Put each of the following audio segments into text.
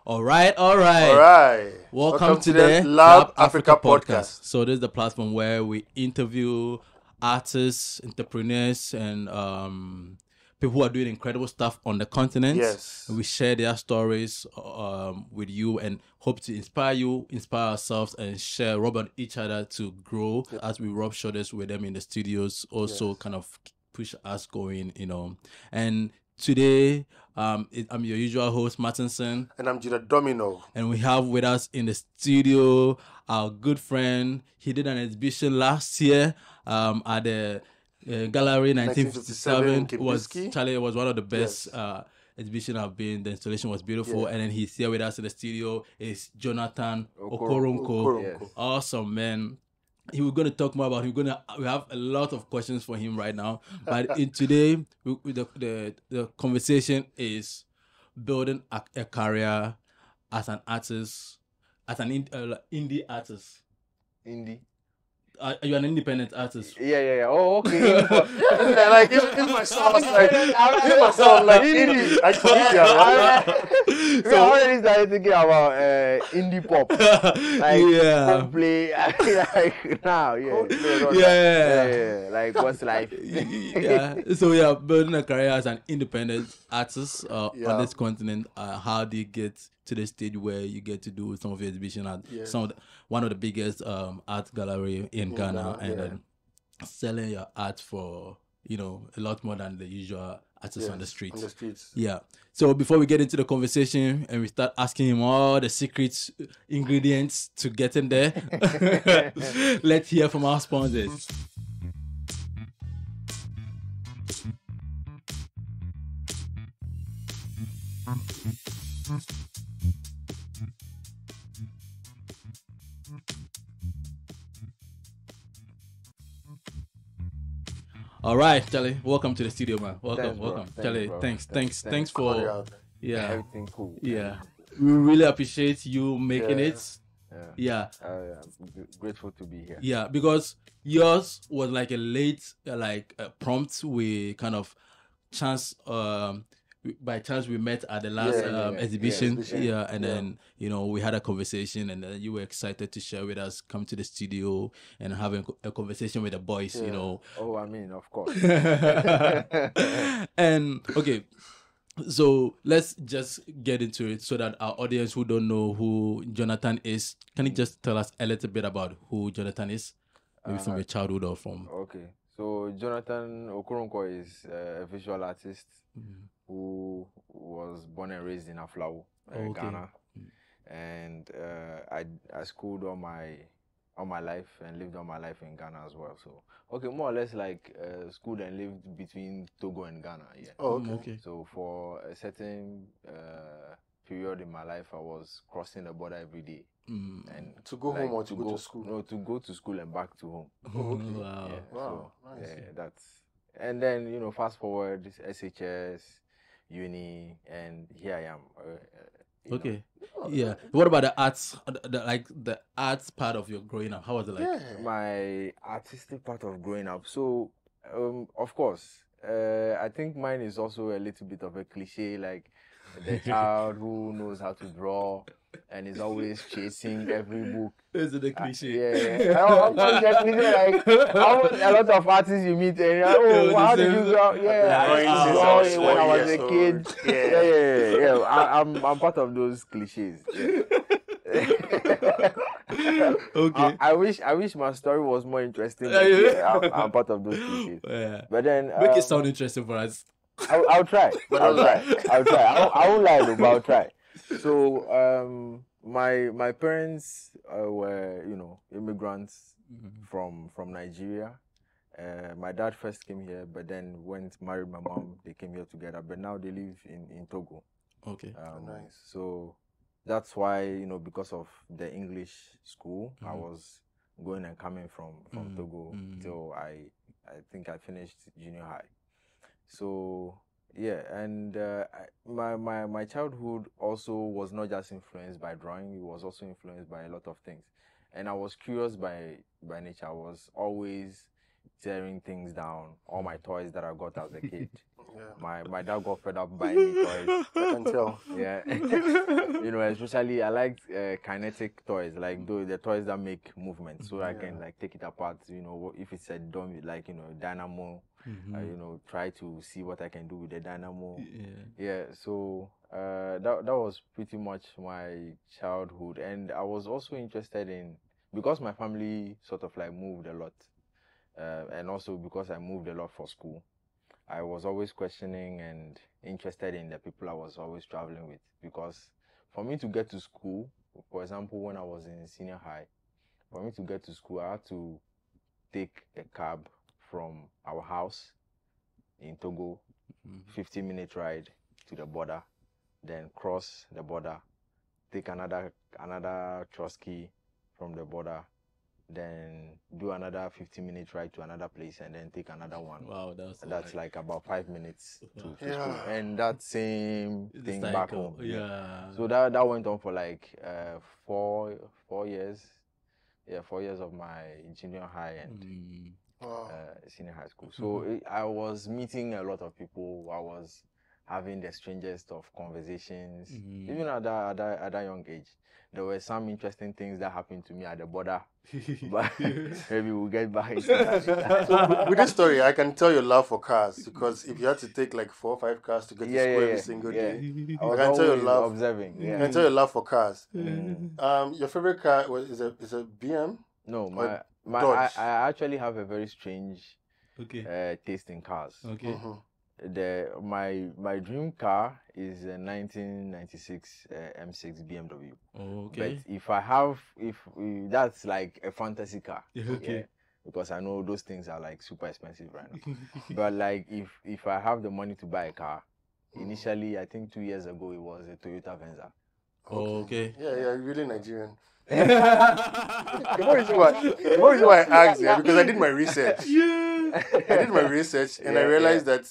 All right. Welcome to the L.A.B Africa Africa podcast. So this is the platform where we interview artists, entrepreneurs, and people who are doing incredible stuff on the continent. Yes. And we share their stories with you and hope to inspire you, inspire ourselves, and rub on each other to grow as we rub shoulders with them in the studios. Also, kind of push us going, And today, I'm your usual host, Martinson. And I'm Gina Domino. And we have with us in the studio our good friend. He did an exhibition last year at the Gallery 1957. It was one of the best exhibition I've been. The installation was beautiful. And then he's here with us in the studio. It's Jonathan Okoronkwo. Yes. Awesome, man. We're going to talk more about him. We have a lot of questions for him right now. But in today, the conversation is building a career as an artist, as an indie artist. Indie? You're an independent artist. Yeah. Oh, okay. Like, in my sound, like, indie. So I already started thinking about indie pop. Like, play, like, now, like, what's life? So, building a career as an independent artist on this continent. How do you get to the stage where you get to do some of your exhibition at one of the biggest art gallery in Ghana, and then selling your art for a lot more than the usual artists on the streets. Yeah. So before we get into the conversation and we start asking him all the secret ingredients to getting there, let's hear from our sponsors. All right, Charlie. Welcome to the studio, man. Welcome. Charlie, thanks for Everything cool. Yeah. We really appreciate you making it. Yeah. I'm grateful to be here. Yeah, because yours was like a late prompt. We kind of by chance we met at the last exhibition. And then we had a conversation, and then you were excited to share with us, come to the studio and have a conversation with the boys. Oh, I mean, of course. And okay, so let's just get into it so that our audience who don't know who Jonathan is, can you just tell us a little bit about who Jonathan is, maybe from your childhood or from? Okay, so Jonathan Okoronkwo is a visual artist who was born and raised in Aflao, Ghana, and I schooled all my life and lived all my life in Ghana as well. So more or less like schooled and lived between Togo and Ghana. Yeah. Oh, okay. So for a certain period in my life, I was crossing the border every day. And to go home or to go to school? No, to go to school and back to home. Wow. Yeah, wow. So, nice. that's, and then fast forward this SHS, uni, and here I am. Okay. Yeah. What about the arts? The arts part of your growing up? How was it like? Yeah. My artistic part of growing up. So, of course, I think mine is also a little bit of a cliche, like the child who knows how to draw and is always chasing every book. Is it a cliche? Yeah. Like, a lot of artists you meet, and how did you draw? Yeah, I used to draw when I was a kid. Yeah. I'm part of those cliches. Yeah. Okay. I wish my story was more interesting. I'm part of those cliches. Yeah. But then Make it sound interesting for us. I'll try. I'll try. I won't lie though, but I'll try. So my parents were immigrants from Nigeria. My dad first came here, but then married my mom. They came here together, but now they live in Togo. Okay. Nice. So that's why because of the English school, I was going and coming from Togo till I think I finished junior high. So yeah, and my childhood also was not just influenced by drawing; it was also influenced by a lot of things. And I was curious by nature. I was always tearing things down. All my toys that I got as a kid. My dad got fed up buying me toys. I can tell. Yeah. Especially I like kinetic toys, like the toys that make movement, so I can like take it apart. If it's a dummy, like dynamo, try to see what I can do with the dynamo. Yeah. So that was pretty much my childhood, and I was also interested in, because my family sort of like moved a lot, and also because I moved a lot for school. I was always questioning and interested in the people I was always traveling with, because for me to get to school, for example, when I was in senior high, for me to get to school, I had to take a cab from our house in Togo, 15-minute ride to the border, then cross the border, take another Trotsky from the border, then do another 15-minute ride to another place, and then take another one. Wow, that's like about 5 minutes to school, and that same thing back home. So that went on for like 4 years. 4 years of my junior high and senior high school. So I was meeting a lot of people. I was having the strangest of conversations, even at that young age. There were some interesting things that happened to me at the border, but maybe we'll get back into that. So with this story, I can tell your love for cars, because if you had to take like 4 or 5 cars to get to school every single day, I was can tell your love observing. I can tell your love for cars. Your favorite car is a BM? No, Dodge? I actually have a very strange taste in cars. Okay. My dream car is a 1996 M6 BMW. Okay. But if that's like a fantasy car. Okay. Because I know those things are like super expensive right now. But like if I have the money to buy a car, initially I think 2 years ago it was a Toyota Venza. Okay. Yeah, really Nigerian. The more reason why I asked because I did my research. I did my research and I realized that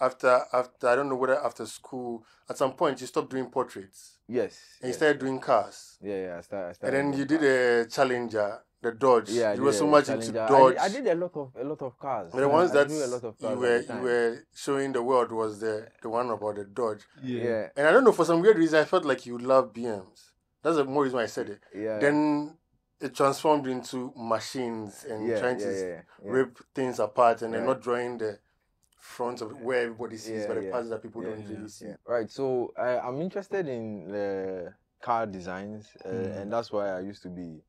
after I don't know whether after school at some point you stopped doing portraits. Yes. And you started doing cars. I started. And then you did a Challenger, the Dodge. Yeah, you were so much into Dodge. I did a lot of cars. But the ones that you were showing the world was the one about the Dodge. Yeah. And I don't know, for some weird reason I felt like you love BMs. That's the more reason why I said it. Yeah. Then it transformed into machines and trying to rip things apart and then not drawing the front of where everybody sees, but the parts that people don't really see. Right. So I'm interested in the car designs, and that's why I used to be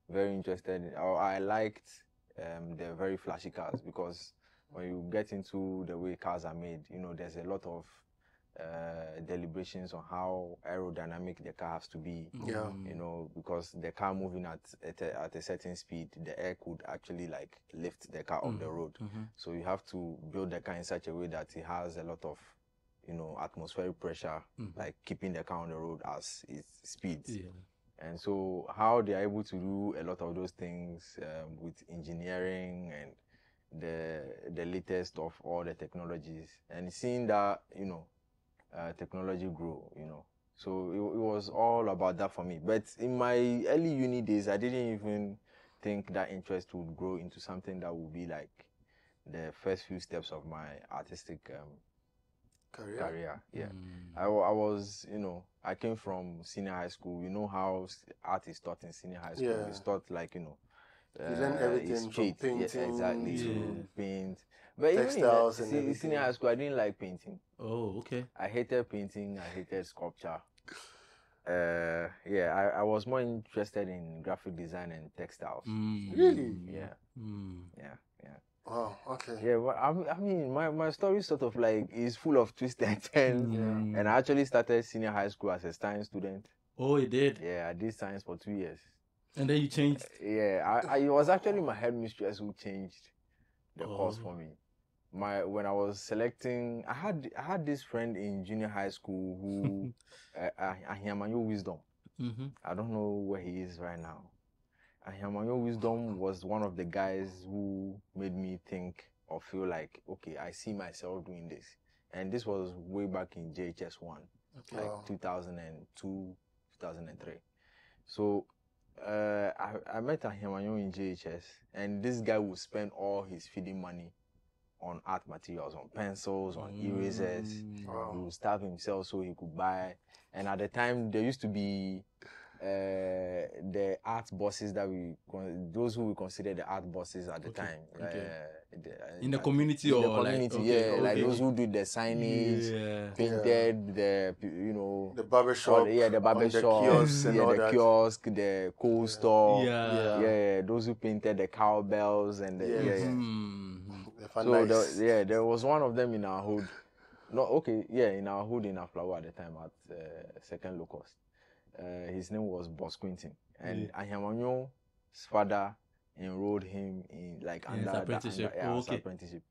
very interested in, or I liked the very flashy cars, because when you get into the way cars are made, there's a lot of deliberations on how aerodynamic the car has to be. Because the car moving at a certain speed, the air could actually like lift the car off the road. So you have to build the car in such a way that it has a lot of atmospheric pressure, like keeping the car on the road as it speeds. And so how they are able to do a lot of those things with engineering and the latest of all the technologies, and seeing that technology grow, so it was all about that for me. But in my early uni days, I didn't even think that interest would grow into something that would be like the first few steps of my artistic career. I was, I came from senior high school. You know how art is taught in senior high school. It's taught like, you learn everything from painting to paint. But textiles even in senior high school, I didn't like painting. Oh, okay. I hated painting. I hated sculpture. I was more interested in graphic design and textiles. Really? Yeah. Wow, okay. Yeah, well, I mean, my story sort of like is full of twists and turns. And I actually started senior high school as a science student. Oh, you did? Yeah, I did science for 2 years. And then you changed? It was actually my headmistress who changed the course for me. When I was selecting, I had this friend in junior high school who, Ahiamanyo Wisdom. I don't know where he is right now. Ahiamanyo Wisdom was one of the guys who made me think or feel like, okay, I see myself doing this. And this was way back in JHS1, like 2002, 2003. So I met Ahimanyo in JHS, and this guy would spend all his feeding money on art materials, on pencils, on erasers. Wow. He would starve himself so he could buy. And at the time, there used to be the art bosses those who we consider the art bosses at the time. In the community or the community, like, like those who do the signage, painted, the barbershop, the barbershop, the kiosks and all the that. kiosk, the cold store, yeah, those who painted the cowbells and So there was one of them in our hood. In our hood in Aflawa at the time at Second Locust. His name was Boss Quintin, and Ahiamanyo's father enrolled him in under apprenticeship. Apprenticeship.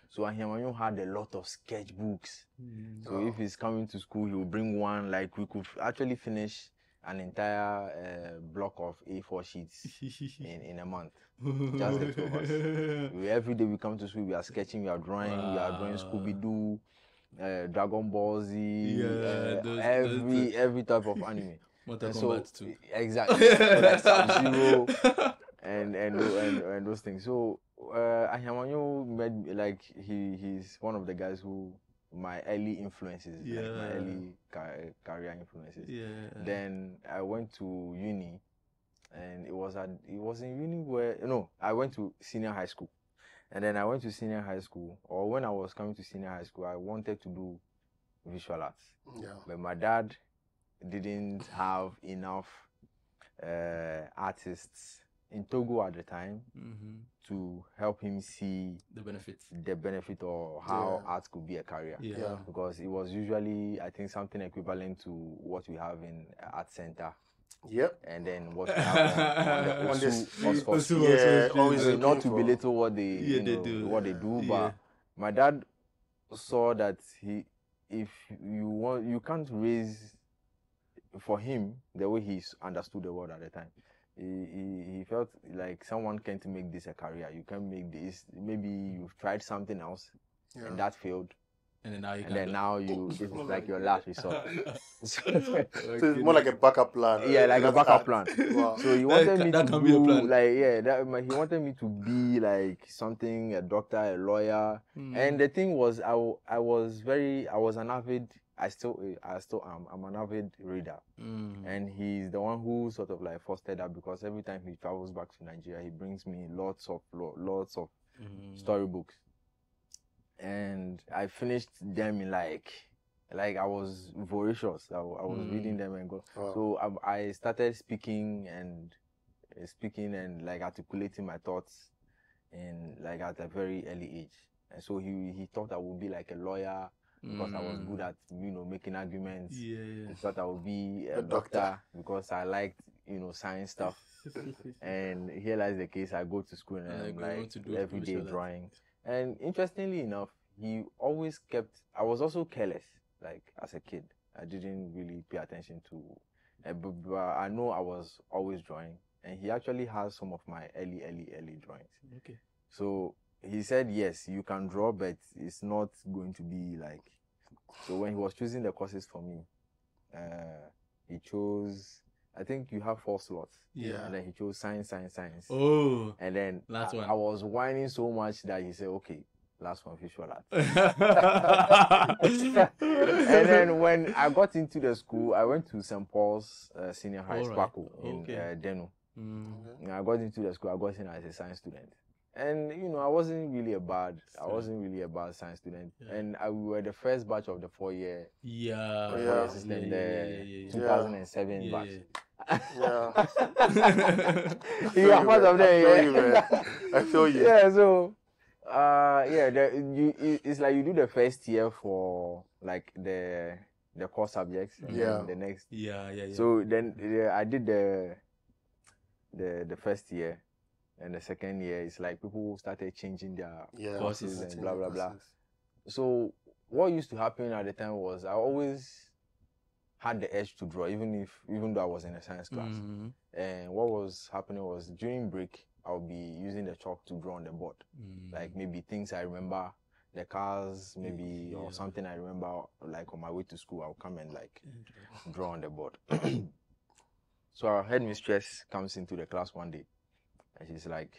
So Ahiamanyo had a lot of sketchbooks. So if he's coming to school, he will bring one. Like we could actually finish an entire block of A4 sheets in a month. Just the two of us. Every day we come to school, we are sketching, we are drawing, Scooby-Doo, Dragon Ball Z, every type of anime. Mortal Kombat too. Exactly. Like Sub-Zero and those things. So Ahiamanyo he's one of the guys who my early influences, like my early career influences. Then I went to uni, and it was in uni I went to senior high school. And then I went to senior high school, or when I was coming to senior high school, I wanted to do visual arts. But my dad didn't have enough artists in Togo at the time to help him see the benefit or how art could be a career. Because it was usually, I think, something equivalent to what we have in art center. And then what we have on the Oxford. Always not to belittle what they do, but my dad saw that you can't raise, for him, the way he understood the world at the time. He felt like someone can't make this a career. You can't make this. Maybe you've tried something else and that failed. And then now this is like your last resort. So it's more like a backup plan. Yeah, like a backup plan. Wow. So he wanted me to be a plan. He wanted me to be like something, a doctor, a lawyer. And the thing was, I was an avid. I still am. I'm an avid reader, and he's the one who sort of like fostered that, because every time he travels back to Nigeria, he brings me lots of storybooks. And I finished them in like I was voracious. I was reading them and go. Wow. So I started speaking and like articulating my thoughts in like at a very early age. And so he thought I would be like a lawyer because I was good at making arguments. He thought I would be a doctor because I liked science stuff. And here lies the case. I go to school and I'm like every day drawing. And interestingly enough, he always kept. I was also careless, like as a kid. I didn't really pay attention to. But I know I was always drawing, and he actually has some of my early drawings. Okay. So he said, yes, you can draw, but it's not going to be like. So when he was choosing the courses for me, he chose. I think you have 4 slots. Yeah. And then he chose science. Oh. And then last one. I was whining so much that he said, okay, last one, visual art. And then when I got into the school, I went to St. Paul's Senior High School in Denu. And I got into the school, I got in as a science student. And I wasn't really a bad science student. Yeah. And we were the first batch of the 4-year system, the 2007 batch. Yeah. You are part of that, I feel you. Yeah, so it's like you do the first year for like the core subjects, and then the next. So then I did the first year. And the second year, it's like people started changing their courses and blah, blah, blah. So what used to happen at the time was I always had the urge to draw, even though I was in a science class. And what was happening was during break, I'll be using the chalk to draw on the board. Like maybe things I remember, the cars, maybe, or something I remember, like on my way to school, I'll come and like draw on the board. So our headmistress comes into the class one day, and she's like,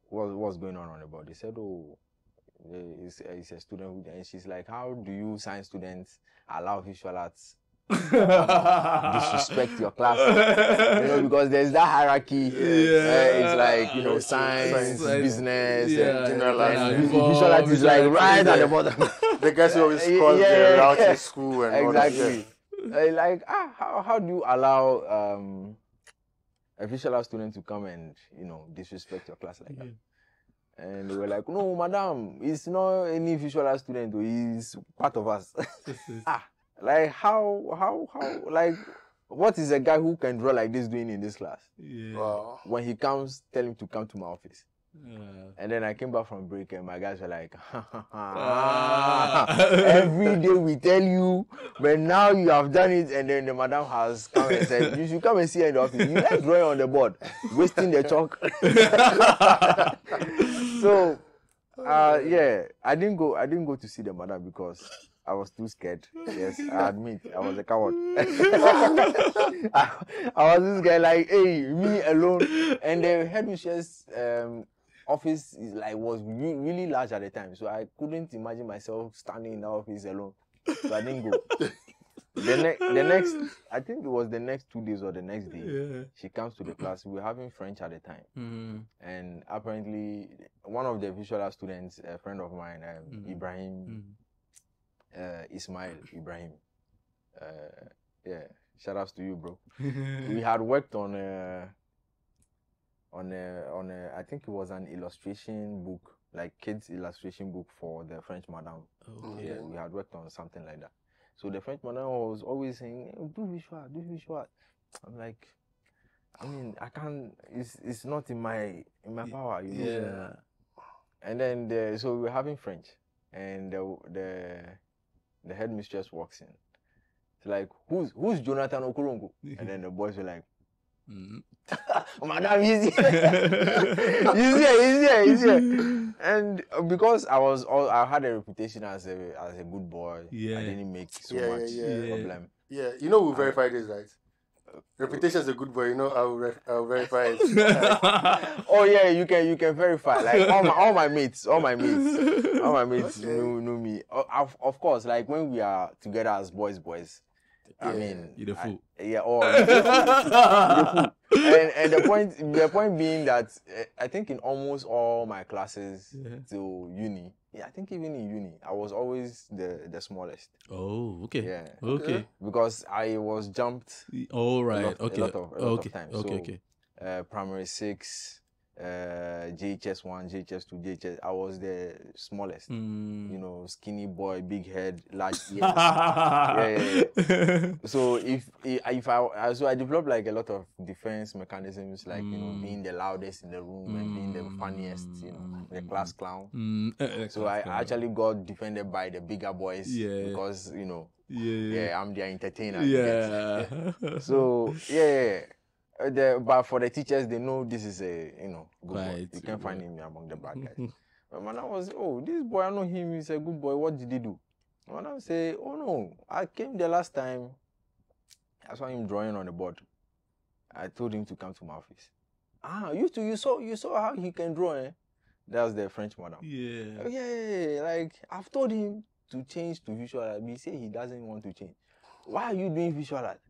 what's going on the board? They said, oh, it's a student, and she's like, how do you science students allow visual arts disrespect your class? Because there's that hierarchy. It's like, science, business, general and visual arts is like right at the bottom. The guys who always cause their route in school and exactly. Like, how do you allow a visual art student to come and disrespect your class like that? And they were like, no, madam, it's not any visual art student, he's part of us. Like how like what is a guy who can draw like this doing in this class? Wow. When he comes, tell him to come to my office. And then I came back from break and my guys were like, every day we tell you, but now you have done it. And then the madam has come and said, you should come and see her in the office. You like drawing on the board, wasting the chalk. So, I didn't go to see the madam because I was too scared. Yes, I admit, I was a coward. I was this guy like, hey, me alone. And the headmistress office was really large at the time, so I couldn't imagine myself standing in the office alone. So I didn't go. The next, I think it was the next 2 days or the next day, she comes to the class. We were having French at the time, and apparently one of the visual art students, a friend of mine, Ibrahim, Ismail Ibrahim, shout outs to you, bro. We had worked on I think it was an illustration book, like kids illustration book for the French madam. Okay. Yeah, we had worked on something like that. So the French madam was always saying, hey, do visual. I'm like, I mean, I can't. It's not in my power. Yeah. And then so we were having French, and the headmistress walks in. It's like, who's Jonathan Okoronkwo? And then the boys were like, madam, he's here. And because I had a reputation as a good boy, I didn't make so much problem. Yeah, who verified this, right? Reputation as a good boy, I'll verify it. Oh yeah, you can verify. Like all my mates know me. Of course, like when we are together as boys. I mean, you're the fool. You're the fool. And the point being that I think in almost all my classes till uni, I think even in uni, I was always the smallest. Oh, okay. Yeah. Okay. Because I was jumped. Oh, right. A lot of times. Okay. Primary 6, JHS 1, JHS 2, JHS. I was the smallest. Skinny boy, big head, large ears. So I developed like a lot of defense mechanisms, like being the loudest in the room and being the funniest, the class clown. So I actually got defended by the bigger boys because I'm the entertainer. So but for the teachers, they know this is a good boy. You can't find him among the bad guys. But man, I was, this boy, I know him, he's a good boy. What did he do? And I say, oh no, I came the last time. I saw him drawing on the board. I told him to come to my office. You saw how he can draw, eh? That's the French madam. Yeah, like I've told him to change to visual art. He say he doesn't want to change. Why are you doing visual art?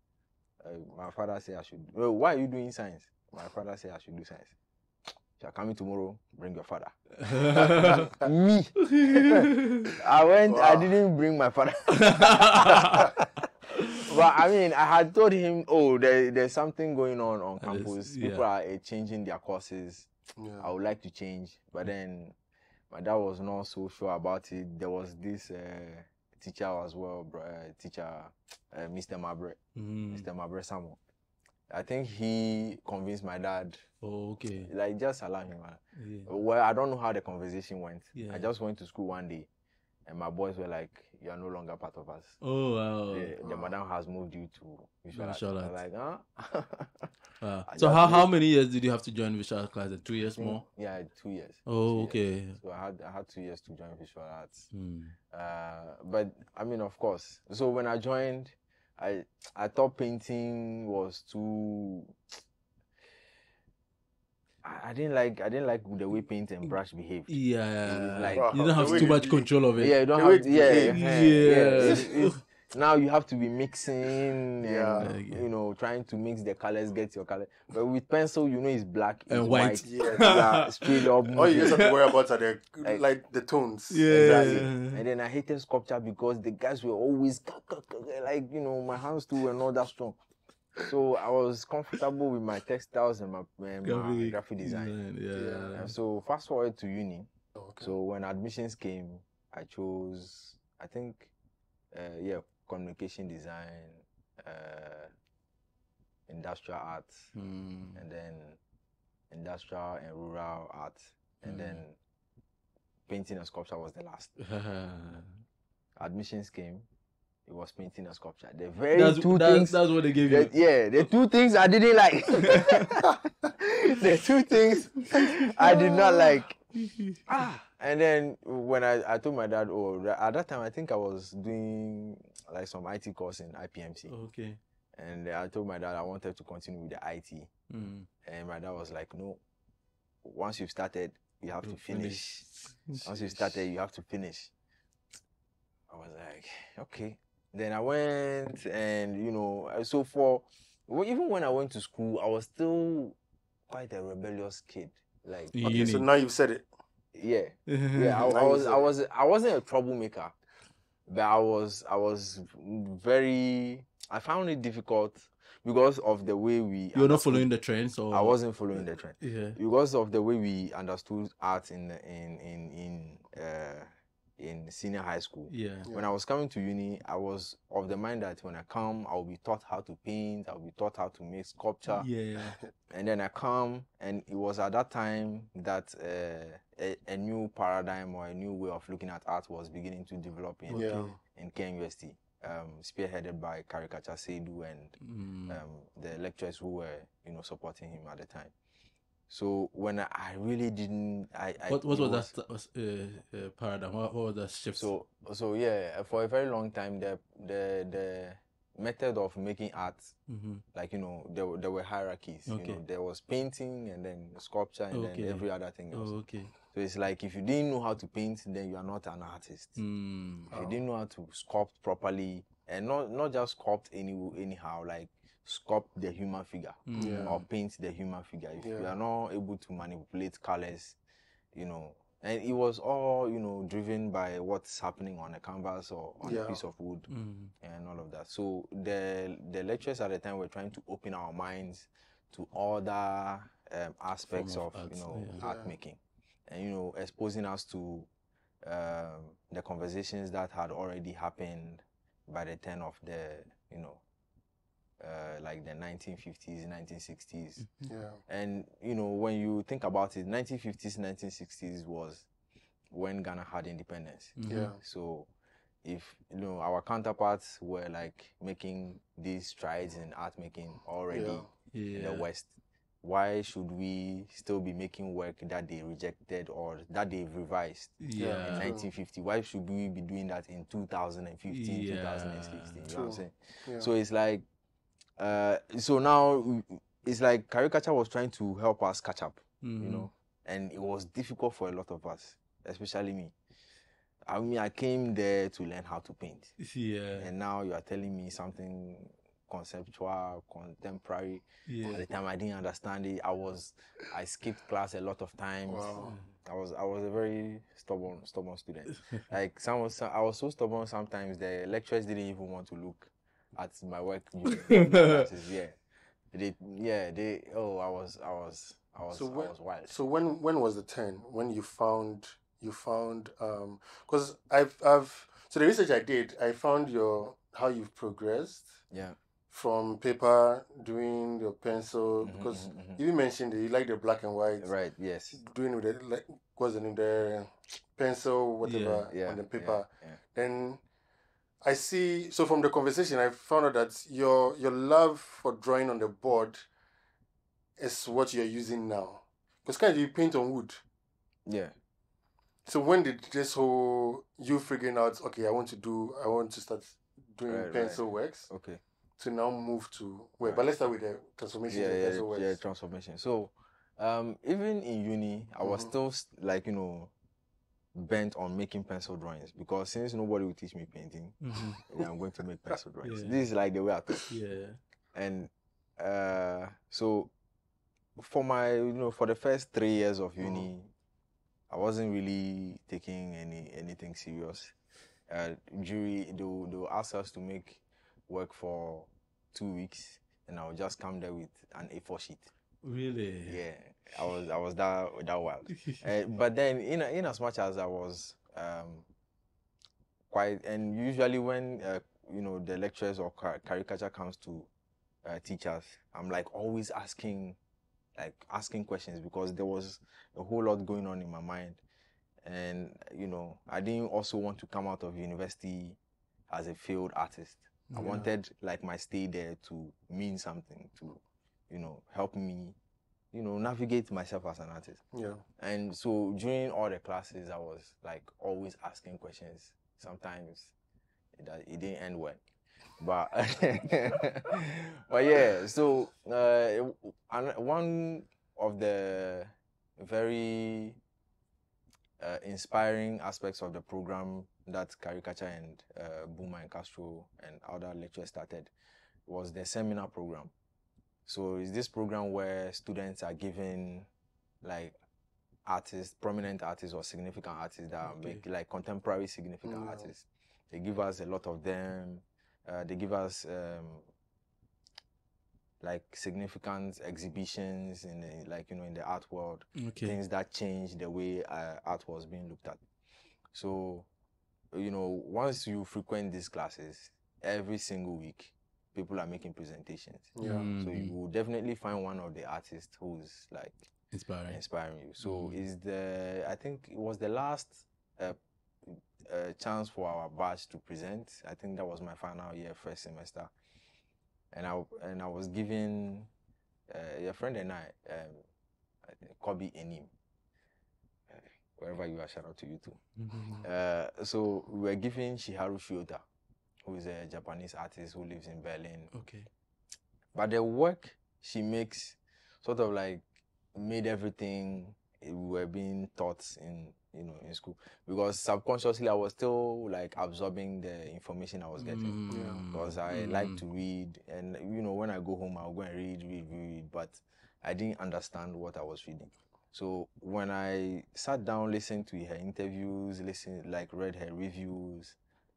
My father said I should. Well, why are you doing science? My father said I should do science. You're coming tomorrow, bring your father. Me. I went, wow. I didn't bring my father. But I mean, I had told him, there's something going on campus. People are changing their courses. I would like to change. But then my dad was not so sure about it. There was this teacher as well, Mr. Mabre. Mr. Mabre Samuel. I think he convinced my dad. Oh, okay. Like, just allow him. Well, I don't know how the conversation went. I just went to school one day, and my boys were like, "You are no longer part of us." Oh, wow. The madam has moved you to visual art. I'm like, huh? So how many years did you have to join visual art class? 2 years more? Yeah, 2 years. Oh, okay. So I had 2 years to join visual arts. But I mean, of course. So when I joined, I thought painting was too. I didn't like the way paint and brush behaved. Yeah, Like, you don't have too much control of it. Yeah, you don't The way have. it Yeah, behaves. yeah. Now you have to be mixing Yeah. and trying to mix the colors, get your color. But with pencil, it's black, it's And white. Yes. Yeah, straight up. All you just have to worry about are the tones. Yeah. Exactly. And then I hated sculpture because the guys were always like, my hands too were not that strong. So I was comfortable with my textiles and my graphic design. Yeah. And so fast forward to uni. Okay. So when admissions came, I chose, I think, communication design, industrial arts, and then industrial and rural arts, and then painting and sculpture was the last. Admissions came. It was painting and sculpture. The things. That's what they gave you. The two things I didn't like. The two things I did not like. And then when I told my dad, at that time I think I was doing like some IT course in IPMC. Okay. And I told my dad I wanted to continue with the IT. And my dad was like, no, once you've started, you have to finish. Once you started, you have to finish. I was like, okay. Then I went and, so even when I went to school, I was still quite a rebellious kid. Like, okay, so now you've said it. Yeah. Yeah, I wasn't a troublemaker, but I found it difficult because of the way we. You're not following the trends, or I wasn't following the trend. Yeah. Because of the way we understood art in senior high school. Yeah. When I was coming to uni, I was of the mind that when I come, I'll be taught how to paint, I'll be taught how to make sculpture. Yeah. And then I come, and it was at that time that a new paradigm or a new way of looking at art was beginning to develop in KNUST, spearheaded by Caricature Seidu and the lecturers who were supporting him at the time. So when I really didn't, what was that paradigm? What was that shift? So yeah, for a very long time, the method of making art, like there were hierarchies. Okay. There was painting and then sculpture and then every other thing else. Okay. So it's like if you didn't know how to paint, then you are not an artist. If you didn't know how to sculpt properly, and not just sculpt anyhow, like sculpt the human figure or paint the human figure. If you are not able to manipulate colors, and it was all driven by what's happening on a canvas or on a piece of wood and all of that. So the lecturers at the time were trying to open our minds to other aspects of art making, and exposing us to the conversations that had already happened by the turn of the like the 1950s, 1960s. And, when you think about it, 1950s, 1960s was when Ghana had independence. So if, our counterparts were like making these strides in art making already in the West, why should we still be making work that they rejected or that they've revised in 1950? Why should we be doing that in 2015, 2016? You know what I'm saying? So it's like, so now it's like Caricature was trying to help us catch up, and it was difficult for a lot of us, especially me. I mean, I came there to learn how to paint. And now you are telling me something conceptual, contemporary. At the time I didn't understand it. I skipped class a lot of times. I was a very stubborn student. Like I was so stubborn sometimes the lecturers didn't even want to look at my work during classes. I was wild. So when was the turn when you found because so the research I did, I found how you've progressed from paper, doing your pencil, because you mentioned that you like the black and white, right? Yes, doing with the pencil, whatever, on the paper. Then I see, so from the conversation I found out that your love for drawing on the board is what you're using now, because kind of you paint on wood. So when did this whole you figuring out, okay, I want to start doing pencil works. Okay. To now move to but let's start with the transformation. Yeah, transformation. So, even in uni, I was still like bent on making pencil drawings, because since nobody will teach me painting, I'm going to make pencil drawings. This is like the way I thought. Yeah. And so for my for the first 3 years of uni, I wasn't really taking anything serious. Jury they'll ask us to make work for 2 weeks, and I'll just come there with an A4 sheet. Really? Yeah, I was that wild. But then in as much as I was quite, and usually when the lecturers or caricature comes to teach us, I'm like always asking questions, because there was a whole lot going on in my mind. And I didn't also want to come out of university as a failed artist. I wanted like my stay there to mean something, to help me navigate myself as an artist. Yeah. And so during all the classes, I was like always asking questions. Sometimes it didn't end well, but but yeah. So one of the very inspiring aspects of the program that Caricature and Boomer and Castro and other lecturers started was the seminar program. So it's this program where students are given like artists, prominent artists or significant artists that make like contemporary significant artists. They give us a lot of them. They give us like significant exhibitions in the art world, things that change the way art was being looked at. So once you frequent these classes, every single week people are making presentations. So you will definitely find one of the artists who's like inspiring you. So I think it was the last chance for our batch to present. I think that was my final year, first semester. And I was given a friend and I, Kobe Enim, wherever you are, shout out to you too. So we were given Shiharu Shiota, who is a Japanese artist who lives in Berlin. But the work she makes sort of like made everything we were being taught in school, because subconsciously I was still like absorbing the information I was getting, because I like to read, and when I go home I'll go and read, but I didn't understand what I was reading. So when I sat down, listened to her interviews, read her reviews,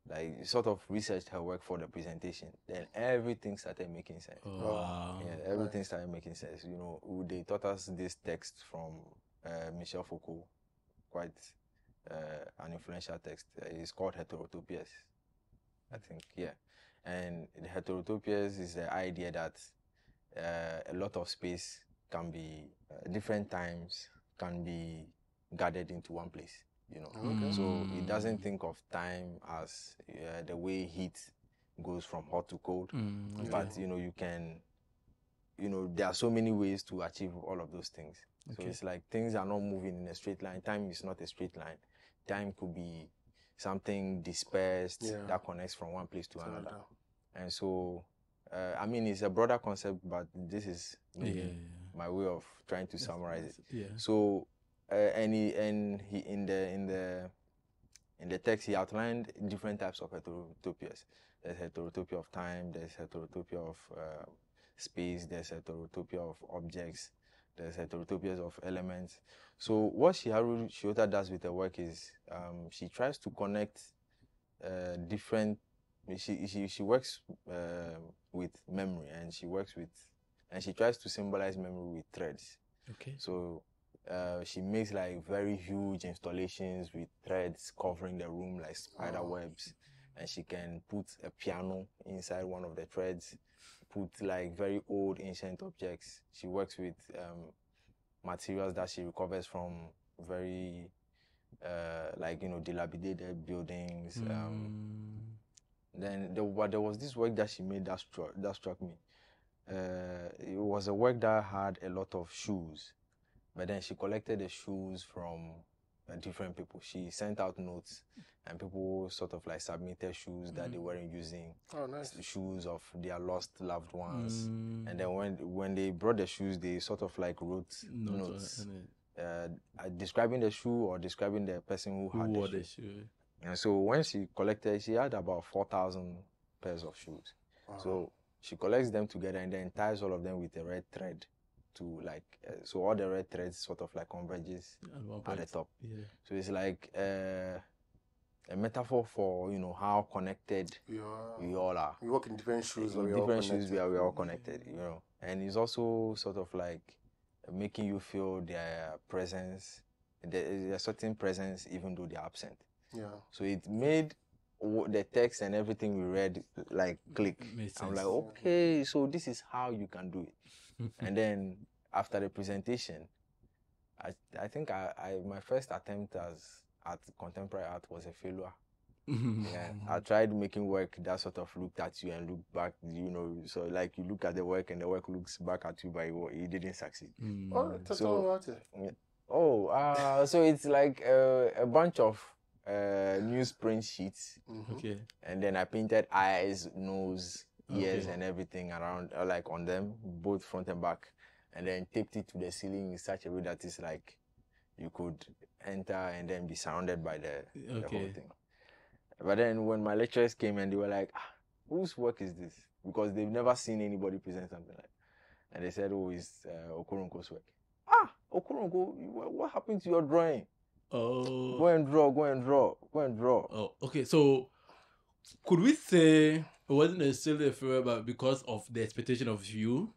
like sort of researched her work for the presentation, then everything started making sense. Yeah, everything started making sense. They taught us this text from Michel Foucault, quite an influential text. It's called Heterotopias, I think, yeah. And the Heterotopias is the idea that a lot of space can be, different times can be gathered into one place. So it doesn't think of time as the way heat goes from hot to cold, but you can, there are so many ways to achieve all of those things. So it's like things are not moving in a straight line. Time is not a straight line. Time could be something dispersed that connects from one place to another. And so I mean, it's a broader concept, but this is maybe my way of trying to summarize it. So and he in the text he outlined different types of heterotopias. There's heterotopia of time, there's heterotopia of space, there's heterotopia of objects, there's heterotopias of elements. So what Shiharu Shiota does with her work is she tries to connect different. She works with memory, and she tries to symbolize memory with threads. So she makes like very huge installations with threads covering the room like spider webs, and she can put a piano inside one of the threads, put like very old ancient objects. She works with materials that she recovers from very dilapidated buildings. Then there was this work that she made that struck me. It was a work that had a lot of shoes, but then she collected the shoes from different people. She sent out notes, and people sort of like submitted shoes that they weren't using. Oh, nice. Shoes of their lost loved ones. And then when they brought the shoes, they sort of like wrote notes describing the shoe or describing the person who had the shoe. And so when she collected, she had about 4,000 pairs of shoes. So she collects them together and then ties all of them with a red thread to like, so all the red threads sort of like converges at the top. Yeah. So it's like a metaphor for, you know, how connected we all are. We work in different shoes, in different shoes, we are all connected, you know. And it's also sort of like making you feel their presence, there's a certain presence even though they're absent. Yeah. So it made the text and everything we read like click. I'm like, okay, so this is how you can do it. And then after the presentation, I think my first attempt at contemporary art was a failure. Yeah, I tried making work that sort of looked at you and looked back, you know, so like you look at the work and the work looks back at you, but it didn't succeed. Oh, tell me about it. So it's like a bunch of newsprint sheets. Okay. And then I painted eyes, nose, ears, and everything around, like on them, both front and back, and then taped it to the ceiling in such a way that it's like you could enter and then be surrounded by the whole thing. But then when my lecturers came and they were like, whose work is this? Because they've never seen anybody present something like that. And they said, oh, it's Okoronkwo's work. Okoronkwo, what happened to your drawing? Oh. Go and draw. Oh, okay. So could we say it wasn't necessarily a failure, but because of the expectation of you?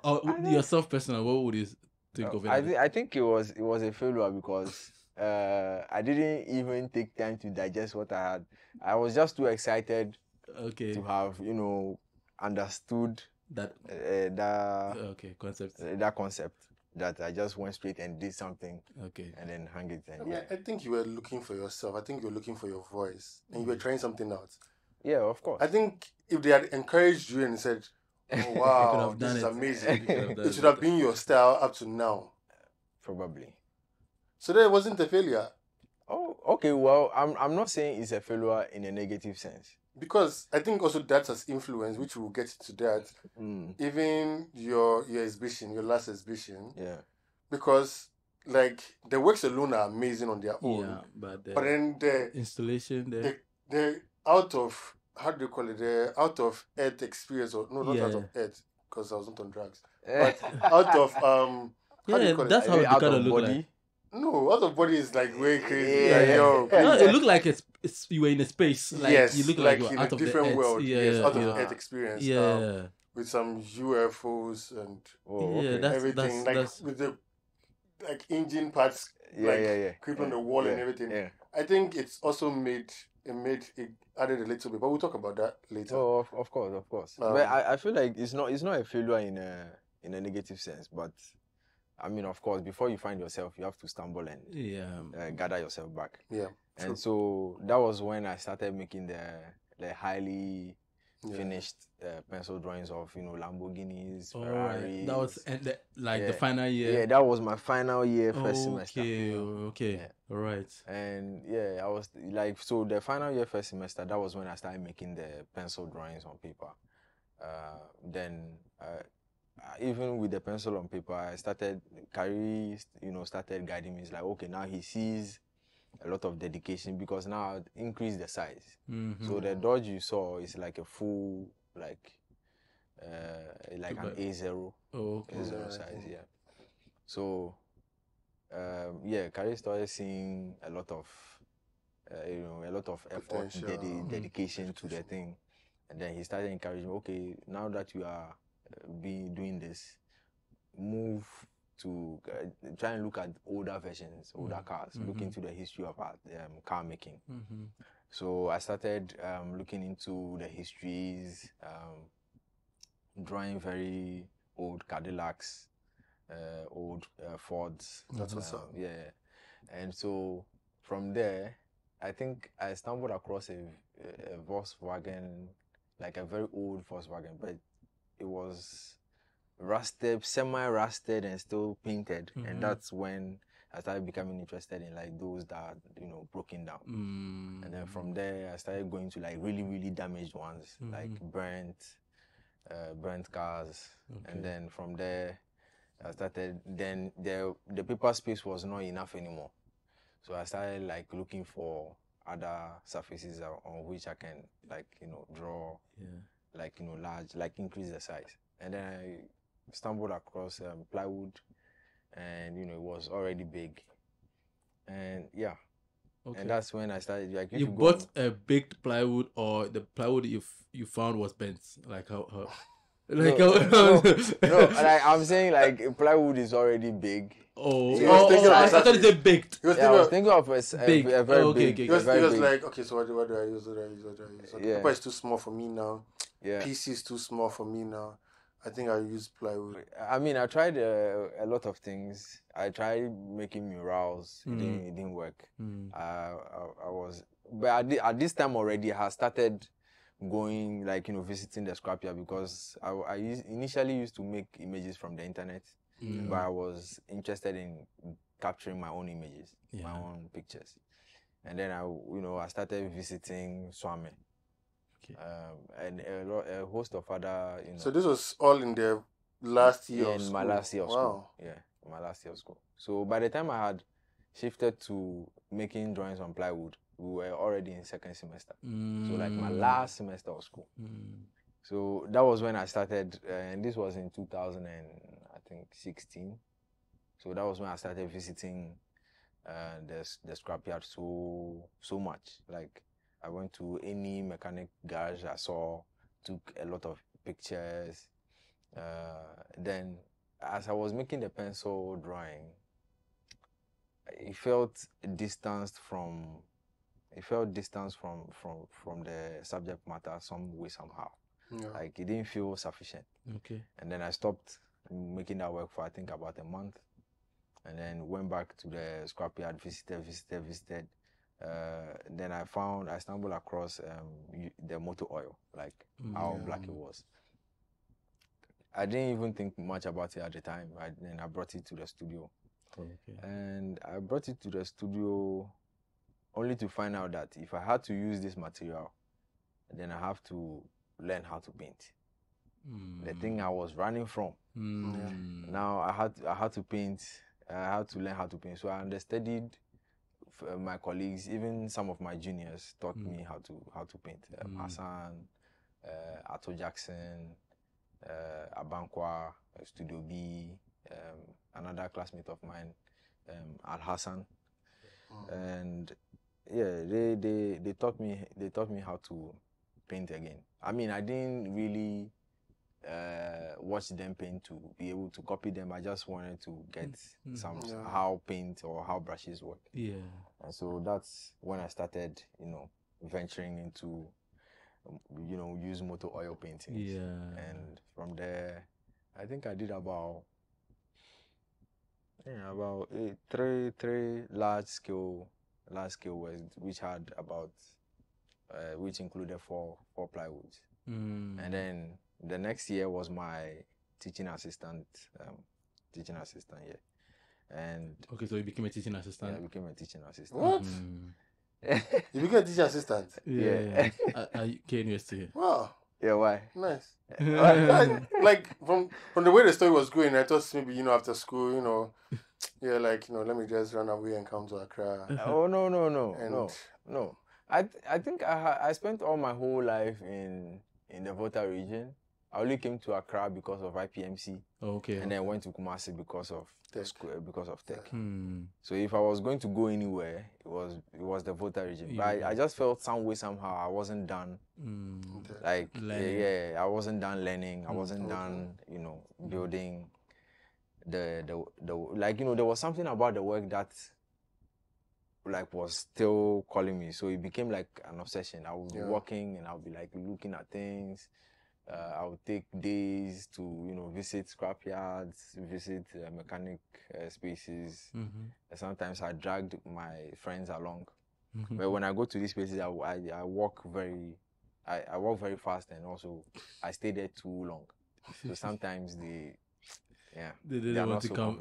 Or yourself personally, what would you think of it? I think it was a failure because I didn't even take time to digest what I had. I was just too excited to have, you know, understood that concept that I just went straight and did something and then hung it. And I think you were looking for yourself. I think you were looking for your voice and you were trying something out. Yeah, of course. I think if they had encouraged you and said, oh, wow, this is amazing, it should have been your style up to now. Probably. So that wasn't a failure. Oh, okay. Well, I'm not saying it's a failure in a negative sense. Because I think also that has influence, which we'll get to that. Even your exhibition, your last exhibition. Yeah. Because like the works alone are amazing on their own. Yeah, but then the installation, the out of, how do you call it? The out of earth experience, or no, not out of earth, because I was not on drugs. But out of how do you call that's it? how it kind of look like. No, out of body is like way crazy. Yeah. Like, yo, no, it looked like it's you were in a space. Like, yes, you look like you're in out a of different the world. Yes, out of earth experience. Yeah. With some UFOs and everything, that's with the like engine parts, creeping on the wall and everything. Yeah. I think it's also it added a little bit, but we'll talk about that later. Oh, of course. But I feel like it's not a failure in a negative sense, but I mean, of course, before you find yourself, you have to stumble and gather yourself back. Yeah. And true. So that was when I started making the highly finished pencil drawings of, you know, Lamborghinis, Ferraris. That was the final year. Yeah, that was my final year first semester. Okay. Yeah. All right. And I was like, so the final year first semester, that was when I started making the pencil drawings on paper. Then even with the pencil on paper, I started started guiding me. It's like, okay, now he sees a lot of dedication because now I increase the size. Mm-hmm. So the dodge you saw is like a full, like an A0. A0 size, yeah. So, Kari started seeing a lot of effort, dedication to the thing. And then he started encouraging, okay, now that you are doing this, move to try and look at older versions, older cars, look into the history of car making. Mm-hmm. So I started looking into the histories, drawing very old Cadillacs, old Fords. That's what's up. Yeah. And so from there, I think I stumbled across a Volkswagen, like a very old Volkswagen, but it was rusted, semi-rusted and still painted. Mm-hmm. And that's when I started becoming interested in like those that broken down. And then from there I started going to like really, really damaged ones, like burnt cars. And then from there I started, then the paper space was not enough anymore. So I started like looking for other surfaces on which I can like, draw, like, large, like increase the size. And then I stumbled across plywood, and, it was already big. And yeah. Okay. And that's when I started. Like, you bought a baked plywood, or the plywood you found was bent? Like how like no, like I'm saying, like plywood is already big. I thought you said baked. I was thinking of a very big. He was like, okay, so what do I use? Okay, paper is too small for me now. Yeah. PC is too small for me now. I think I'll use plywood. I mean, I tried a lot of things. I tried making murals. It didn't work. I was, but at this time already, I started going, like, visiting the scrapyard, because I initially used to make images from the internet, but I was interested in capturing my own images, my own pictures. And then I started visiting Swami. Okay. And a host of other, So this was all in the last year of in school? my last year of school. Wow. Yeah, my last year of school. So by the time I had shifted to making drawings on plywood, we were already in second semester. So like my last semester of school. So that was when I started, and this was in 2016. So that was when I started visiting the scrapyard so much. Like, I went to any mechanic garage I saw, took a lot of pictures. Then, as I was making the pencil drawing, it felt distanced from the subject matter some way, somehow. Yeah. Like, it didn't feel sufficient. Okay. And then I stopped making that work for, I think, about a month. And then went back to the scrapyard, visited. Then I stumbled across the motor oil, like how black it was. I didn't even think much about it at the time. Then I brought it to the studio. Okay. And I brought it to the studio only to find out that if I had to use this material, then I have to learn how to paint. The thing I was running from. Now I had to paint. I had to learn how to paint. So I understudied my colleagues, even some of my juniors taught me how to paint. Hassan, Ato Jackson, Abankwa, Studio B, another classmate of mine, Al Hassan, and yeah, they taught me how to paint again. I mean, I didn't really watch them paint to be able to copy them. I just wanted to get how paint or how brushes work. Yeah. And so that's when I started, venturing into, use motor oil painting. Yeah. And from there, I think I did about three large scale works, which included four plywoods. And then the next year was my teaching assistant year. And okay, so you became a teaching assistant? Yeah, I became a teaching assistant. What? You became a teaching assistant? Yeah. At KNUST. Wow. Yeah, why? Nice. Like from the way the story was going, I thought maybe, after school, let me just run away and come to Accra. Oh, no. I think I spent all my whole life in the Volta region. I only came to Accra because of IPMC. Okay. And then went to Kumasi because of tech. So if I was going to go anywhere, it was the Volta region. Yeah. But I just felt some way, somehow, I wasn't done. Like, learning. I wasn't done learning. I wasn't done, building the there was something about the work that like was still calling me. So it became like an obsession. I would be working and I would be like looking at things. I would take days to, visit scrapyards, visit mechanic spaces. And sometimes I dragged my friends along. But when I go to these spaces, I walk very fast, and also I stay there too long. So sometimes They didn't want to come.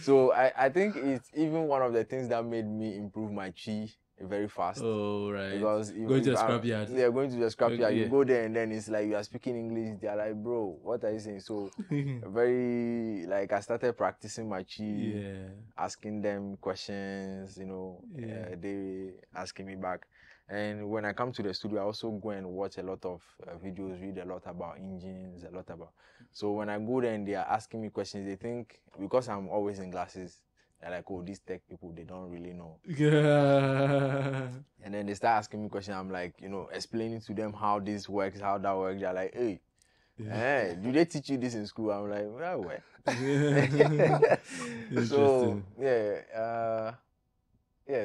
So I think it's even one of the things that made me improve my chi very fast. Oh, right. Because going to the scrapyard. Yeah, going to the scrapyard. You go there and then it's like you are speaking English. They're like, bro, what are you saying? So very like I started practicing my chi, asking them questions. They asking me back. And when I come to the studio, I also go and watch a lot of videos, read a lot about engines, a lot about. So when I go there and they are asking me questions, they think because I'm always in glasses, they're like, oh, these tech people, they don't really know. Yeah. And then they start asking me questions. I'm like, explaining to them how this works, how that works. They're like, hey, do they teach you this in school? I'm like, well. So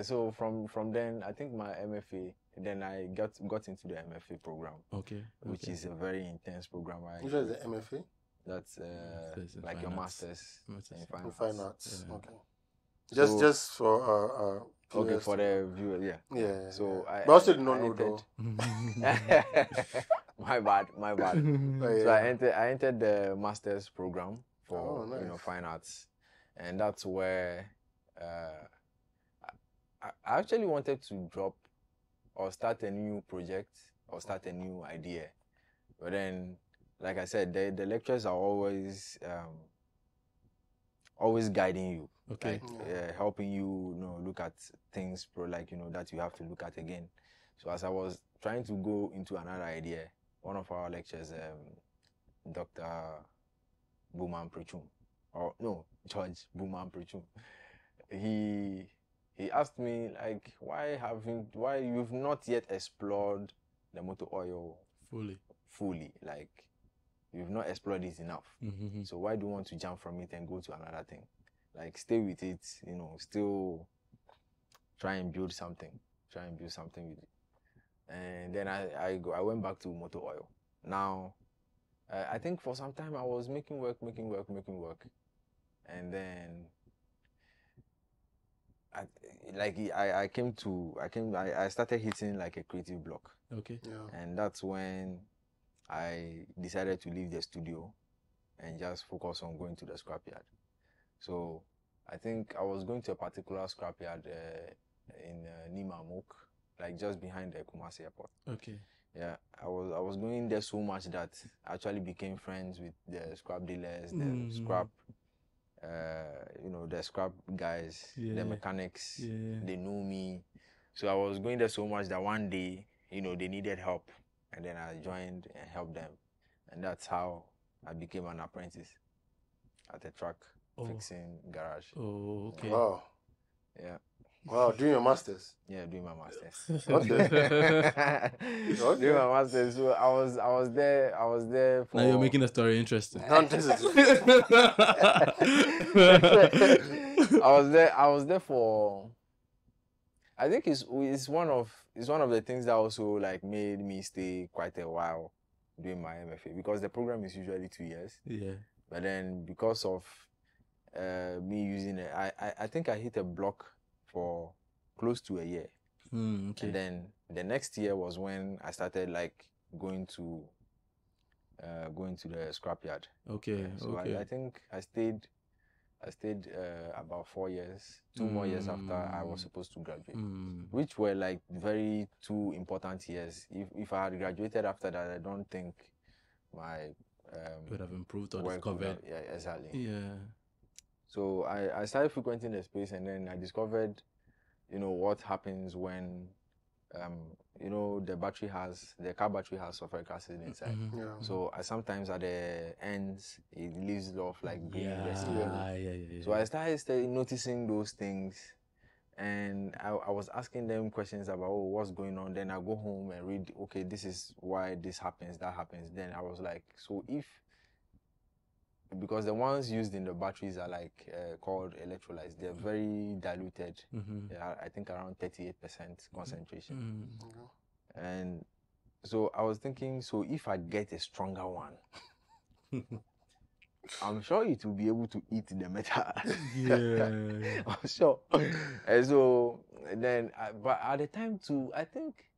so from then I think my MFA, then I got into the MFA program. Which is a very intense program. Which is the MFA? That's like your master's in fine arts. Yeah. Okay. Just for okay, for the viewer, yeah. So but I also did not know though. My bad. So I entered the master's program for fine arts, and that's where I actually wanted to drop or start a new project or start a new idea, but then, like I said, the lectures are always guiding you, helping you, look at things that you have to look at again. So as I was trying to go into another idea, one of our lectures, Dr. Buman Prichum, George Buman Prichum, he asked me like, why you've not yet explored the motor oil fully, like you've not explored it enough. So why do you want to jump from it and go to another thing? Like stay with it, still try and build something with it. And then I went back to motor oil. Now, I think for some time I was making work, and then I started hitting like a creative block. And that's when I decided to leave the studio and just focus on going to the scrapyard. So I think I was going to a particular scrapyard in Nima Mok, like just behind the Kumasi airport. Yeah, I was going there so much that I actually became friends with the scrap dealers, the scrap, the scrap guys, the mechanics. They knew me. So I was going there so much that one day, they needed help, and then I joined and helped them, and that's how I became an apprentice at a truck fixing garage. Wow. Yeah. Wow, doing your masters? Yeah, doing my masters. Okay. Doing my masters. So I was there for. Now you're making the story interesting. I was there for. I think it's one of the things that also like made me stay quite a while doing my MFA, because the program is usually 2 years. But then because of me using it, I think I hit a block for close to a year. And then the next year was when I started like going to the scrapyard. So I think I stayed about 4 years, 2 more years after I was supposed to graduate, which were like very 2 important years. If I had graduated after that, I don't think my would have improved or discovered. Yeah, exactly. So I started frequenting the space, and then I discovered, what happens when, the car battery has sulfuric acid inside. So sometimes at the ends, it leaves off like green residue. So I started noticing those things, and I was asking them questions about, what's going on. Then I go home and read, okay, this is why this happens, that happens. Then I was like, so because the ones used in the batteries are like called electrolytes. They're very diluted. They are, I think, around 38% concentration. And so I was thinking, so if I get a stronger one, I'm sure it will be able to eat the metal. I'm sure. And so then, but at the time too, I think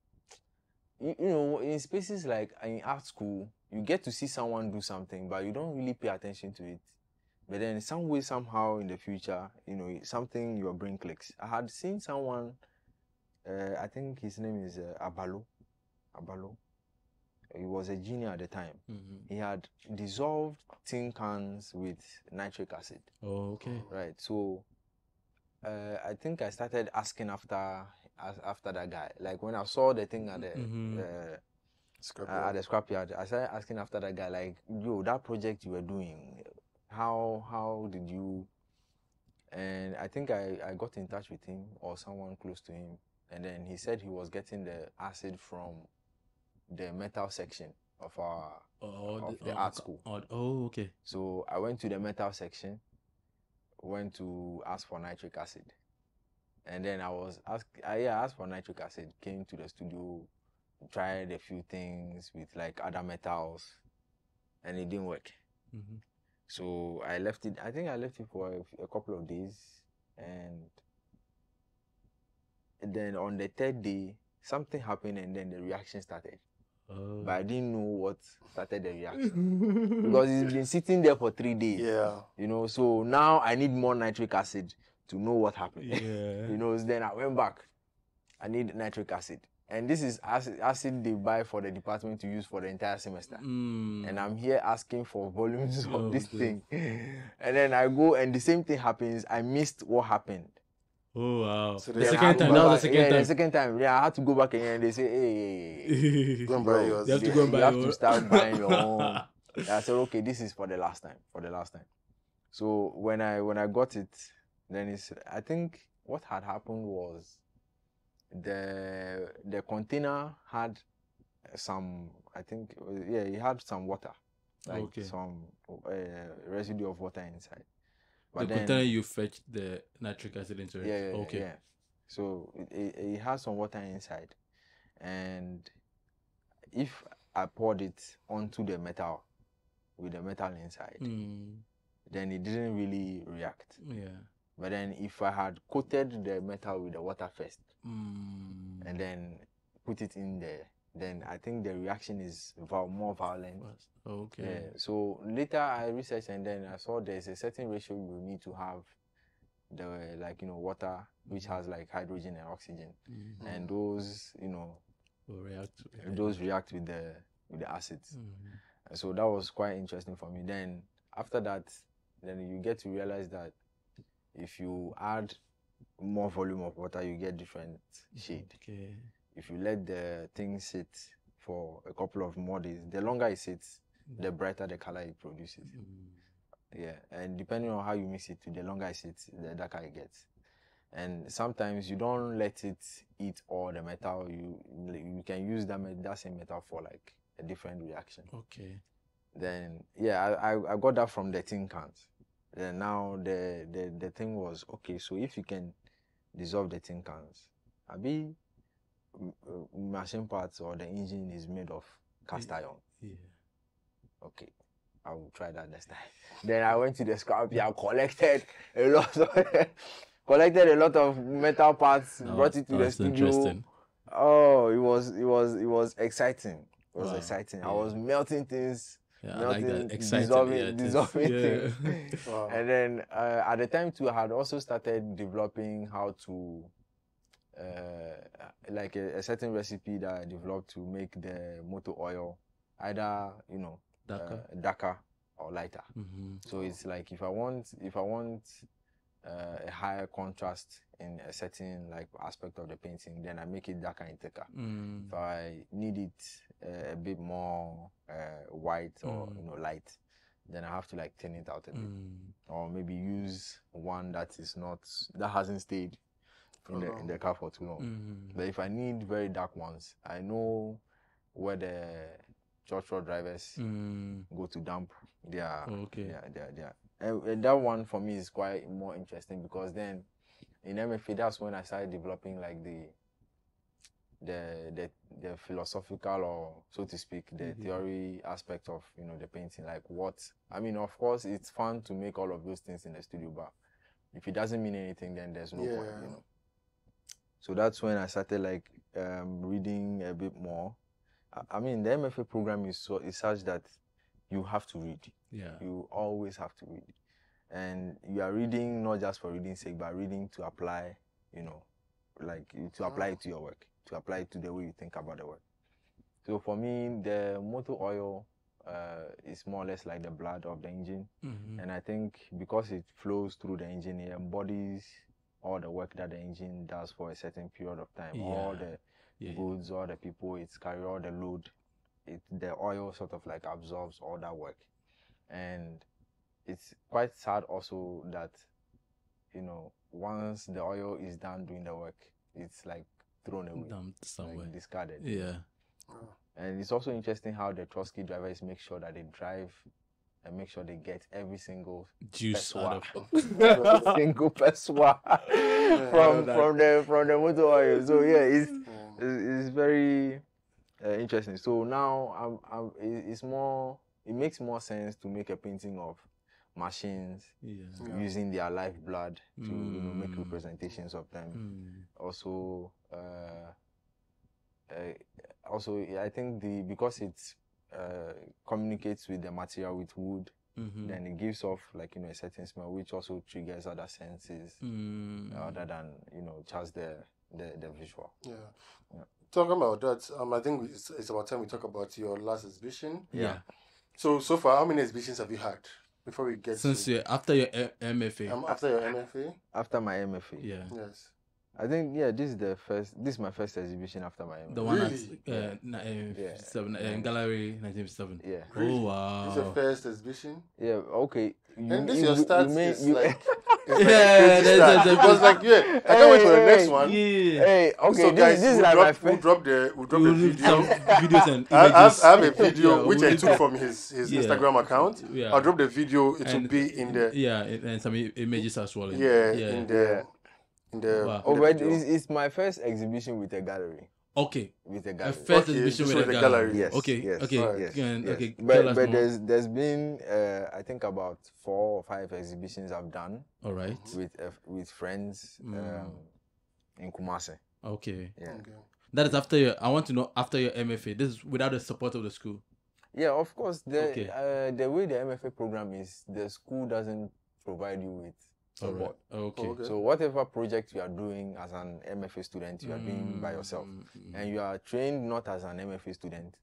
you know, in spaces like in art school, you get to see someone do something, but you don't really pay attention to it. But then some way, somehow in the future, you know, something your brain clicks. I had seen someone, I think his name is Abalo. He was a junior at the time. He had dissolved tin cans with nitric acid. Oh, okay. Right. So I think I started asking after that guy. Like when I saw the thing at the scrapyard, I started asking after that guy. Like, yo, that project you were doing, how did you? And I think I got in touch with him or someone close to him, and then he said he was getting the acid from the metal section of the art school. Oh, okay. So I went to the metal section, went to ask for nitric acid, and then I asked for nitric acid. Came to the studio, tried a few things with like other metals, and it didn't work. So I left it. I think I left it for a couple of days, and then on the third day, something happened, and then the reaction started. But I didn't know what started the reaction because it's been sitting there for 3 days. Yeah. You know, so now I need more nitric acid to know what happened. Yeah. You know, then I went back. I need nitric acid. And this is acid they buy for the department to use for the entire semester. And I'm here asking for volumes of this thing. And then I go and the same thing happens. I missed what happened. Oh, wow. So the second time, that was the second time. The second time. Yeah, I had to go back again and they say, hey, go and buy yours. You have to go and buy you have to start buying your own. I said, okay, this is for the last time. So when I got it, then I think what had happened was the container had some, I think, it had some water, like some residue of water inside. But the container you fetched the nitric acid into it. Yeah. So it has some water inside, and if I poured it onto the metal with the metal inside, then it didn't really react. Yeah. But then if I had coated the metal with the water first, and then put it in there, then I think the reaction is more violent. Okay. Yeah. So later I researched and then I saw there's a certain ratio you need to have the water which has like hydrogen and oxygen, and those react with the acids. And so that was quite interesting for me. Then after that, then you get to realize that if you add more volume of water, you get different shade. Okay. If you let the thing sit for a couple of more days, the longer it sits, the brighter the color it produces. Yeah, and depending on how you mix it, the longer it sits, the darker it gets. And sometimes you don't let it eat all the metal. You can use that same metal for like a different reaction. Okay. Then I got that from the tin cans. Then now the thing was, okay, so if you can dissolve the tin cans, machine parts or the engine is made of cast iron. Yeah. Okay, I will try that next time. Then I went to the scrapyard, collected a lot of metal parts, brought it to the studio. Oh, it was exciting. It was exciting. I was melting things. Yeah, I like that. Dissolving things. Wow. And then at the time too, I had also started developing how to like a certain recipe that I developed to make the motor oil either darker or lighter. So it's like if I want a higher contrast in a certain like aspect of the painting, then I make it darker and thicker. If I need it a bit more white or light, then I have to like thin it out a bit, or maybe use one that hasn't stayed in the car for too long. But if I need very dark ones, I know where the church road drivers go to dump their and that one for me is quite more interesting because then in MFA that's when I started developing like the philosophical, or so to speak, the theory aspect of the painting. Like of course it's fun to make all of those things in the studio, but if it doesn't mean anything, then there's no point. So that's when I started like reading a bit more I mean, the MFA program is such that you have to read. Yeah. You always have to read. And you are reading not just for reading's sake, but reading to apply, like to apply it to your work, to apply it to the way you think about the work. So for me, the motor oil is more or less like the blood of the engine. And I think because it flows through the engine, it embodies all the work that the engine does for a certain period of time. All the goods, all the people it's carry, all the load, the oil sort of like absorbs all that work. And it's quite sad also that, once the oil is done doing the work, it's like thrown away, dumped somewhere, like discarded. Yeah. And it's also interesting how the Trotsky drivers make sure that they drive and make sure they get every single juice out of single peswa from the motor oil. So yeah, it's very interesting. So now it makes more sense to make a painting of machines using their lifeblood to make representations of them. Also, I think because it's communicates with the material, with wood, then it gives off like a certain smell, which also triggers other senses other than just the visual. Yeah. Talking about that, I think it's about time we talk about your last exhibition. Yeah. So far, how many exhibitions have you had before we get after your MFA? After your MFA? After my MFA. Yeah. Yes. I think this is my first exhibition after my MFA. The one at Gallery 1957. Yeah. Really? Oh wow. This is your first exhibition? Yeah. Okay. And this your start is like. Yeah, because I can't wait for the next one. Yeah. Hey, okay. So guys, this is like my we'll drop the video. Videos and I images. have a video which I took from his Instagram account. Yeah. I'll drop the video. It will be in the and some images as well. in the Wow. But it's my first exhibition with a gallery. Okay. With a gallery. First exhibition with a gallery. Yes. Okay. Yes. Okay. Yes. Okay. But there's been I think about 4 or 5 exhibitions I've done. All right. With friends in Kumasi. Okay. Yeah. Okay. That is after your. I want to know after your MFA. This is without the support of the school. Yeah, of course. The way the MFA program is, the school doesn't provide you with support. Right. Okay. So whatever project you are doing as an MFA student, you are doing by yourself, and you are trained not as an MFA student.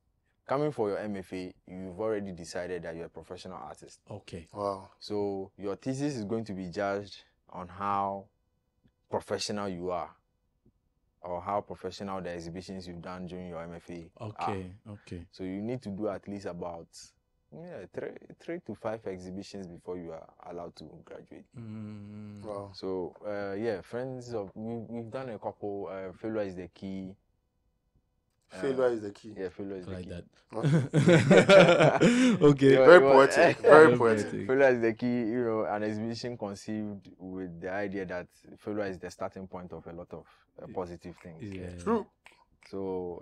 Coming for your MFA, you've already decided that you're a professional artist. Okay. Wow. So your thesis is going to be judged on how professional you are, or how professional the exhibitions you've done during your MFA are. Okay. So you need to do at least about 3 to 5 exhibitions before you are allowed to graduate. Wow. So friends of we've done a couple. Failure is the key. Failure is the key. Yeah, failure is the key. That. Okay. Very poetic. Very poetic. Failure is the key. An exhibition conceived with the idea that failure is the starting point of a lot of positive things. Yeah. True. So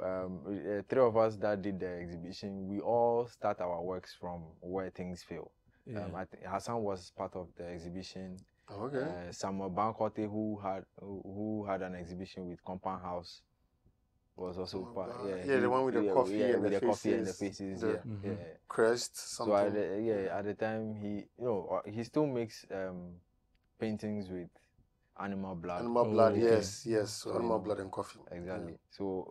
3 of us that did the exhibition, we all start our works from where things fail. Yeah. Hassan was part of the exhibition. Okay. Samuel Bankote, who had an exhibition with Compound House, was also part. The one with the coffee and the coffee and the faces. Crest. Something. So at the time he still makes paintings with animal blood. Animal blood, yes. So animal blood and coffee. Exactly. So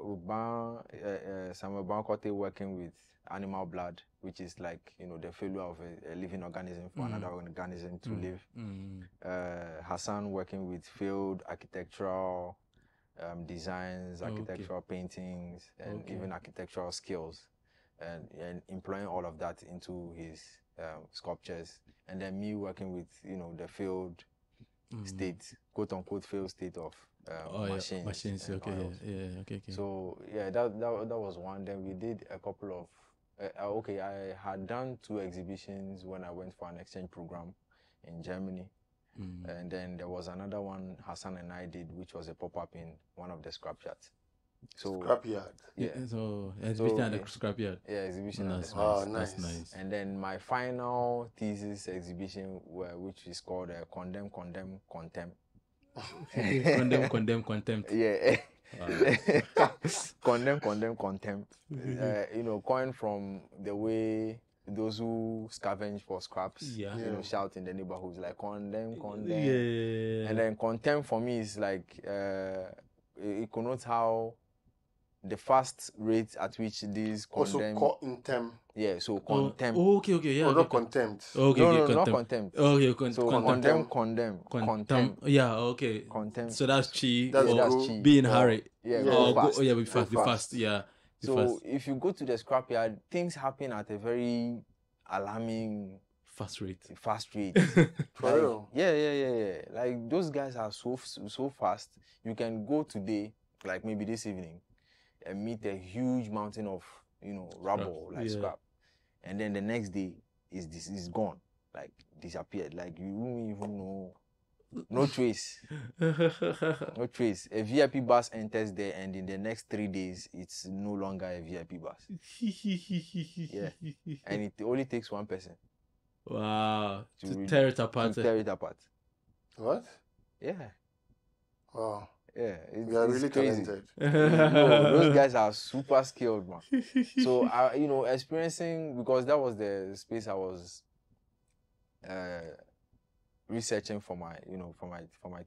Samuel Bankote working with animal blood, which is like the failure of a living organism for another organism to live. Hassan working with failed architectural designs, architectural paintings, and even architectural skills, and employing all of that into his sculptures. And then me working with the failed state, quote unquote failed state of machines. Okay. So that was one. Then we did a couple of I had done 2 exhibitions when I went for an exchange program in Germany. And then there was another one Hassan and I did, which was a pop-up in one of the scrapyards. Scrapyard. Yeah. So exhibition at the scrapyard. Yeah, exhibition. Nice. Nice. That's nice. And then my final thesis exhibition, which is called Condemn, Contempt. Condemn, contempt. Yeah. Condemn, contempt. Coming from the way those who scavenge for scraps, shout in the neighborhoods like condemn. Yeah. And then contempt for me is like it connotes how the fast rate at which these condemn. Also contempt. Yeah, so contempt. Okay, yeah. Oh, not contempt. Okay, no, not contempt. Okay, so condemn. Contempt. Yeah, okay. Contempt. So that's chi. That's chi. Be in hurry. Yeah, be fast. Yeah. So if you go to the scrapyard, things happen at a very alarming fast rate. For real? Yeah. Like those guys are so fast. You can go today, like maybe this evening, and meet a huge mountain of rubble, scrap, and then the next day is gone, like disappeared, like you won't even know. No trace. No trace. A VIP bus enters there, and in the next 3 days, it's no longer a VIP bus. Yeah, and it only takes one person. Wow. To tear it apart. What? Yeah. Wow. Yeah, we are really crazy. Talented. Those guys are super skilled, man. So experiencing, because that was the space I was researching for my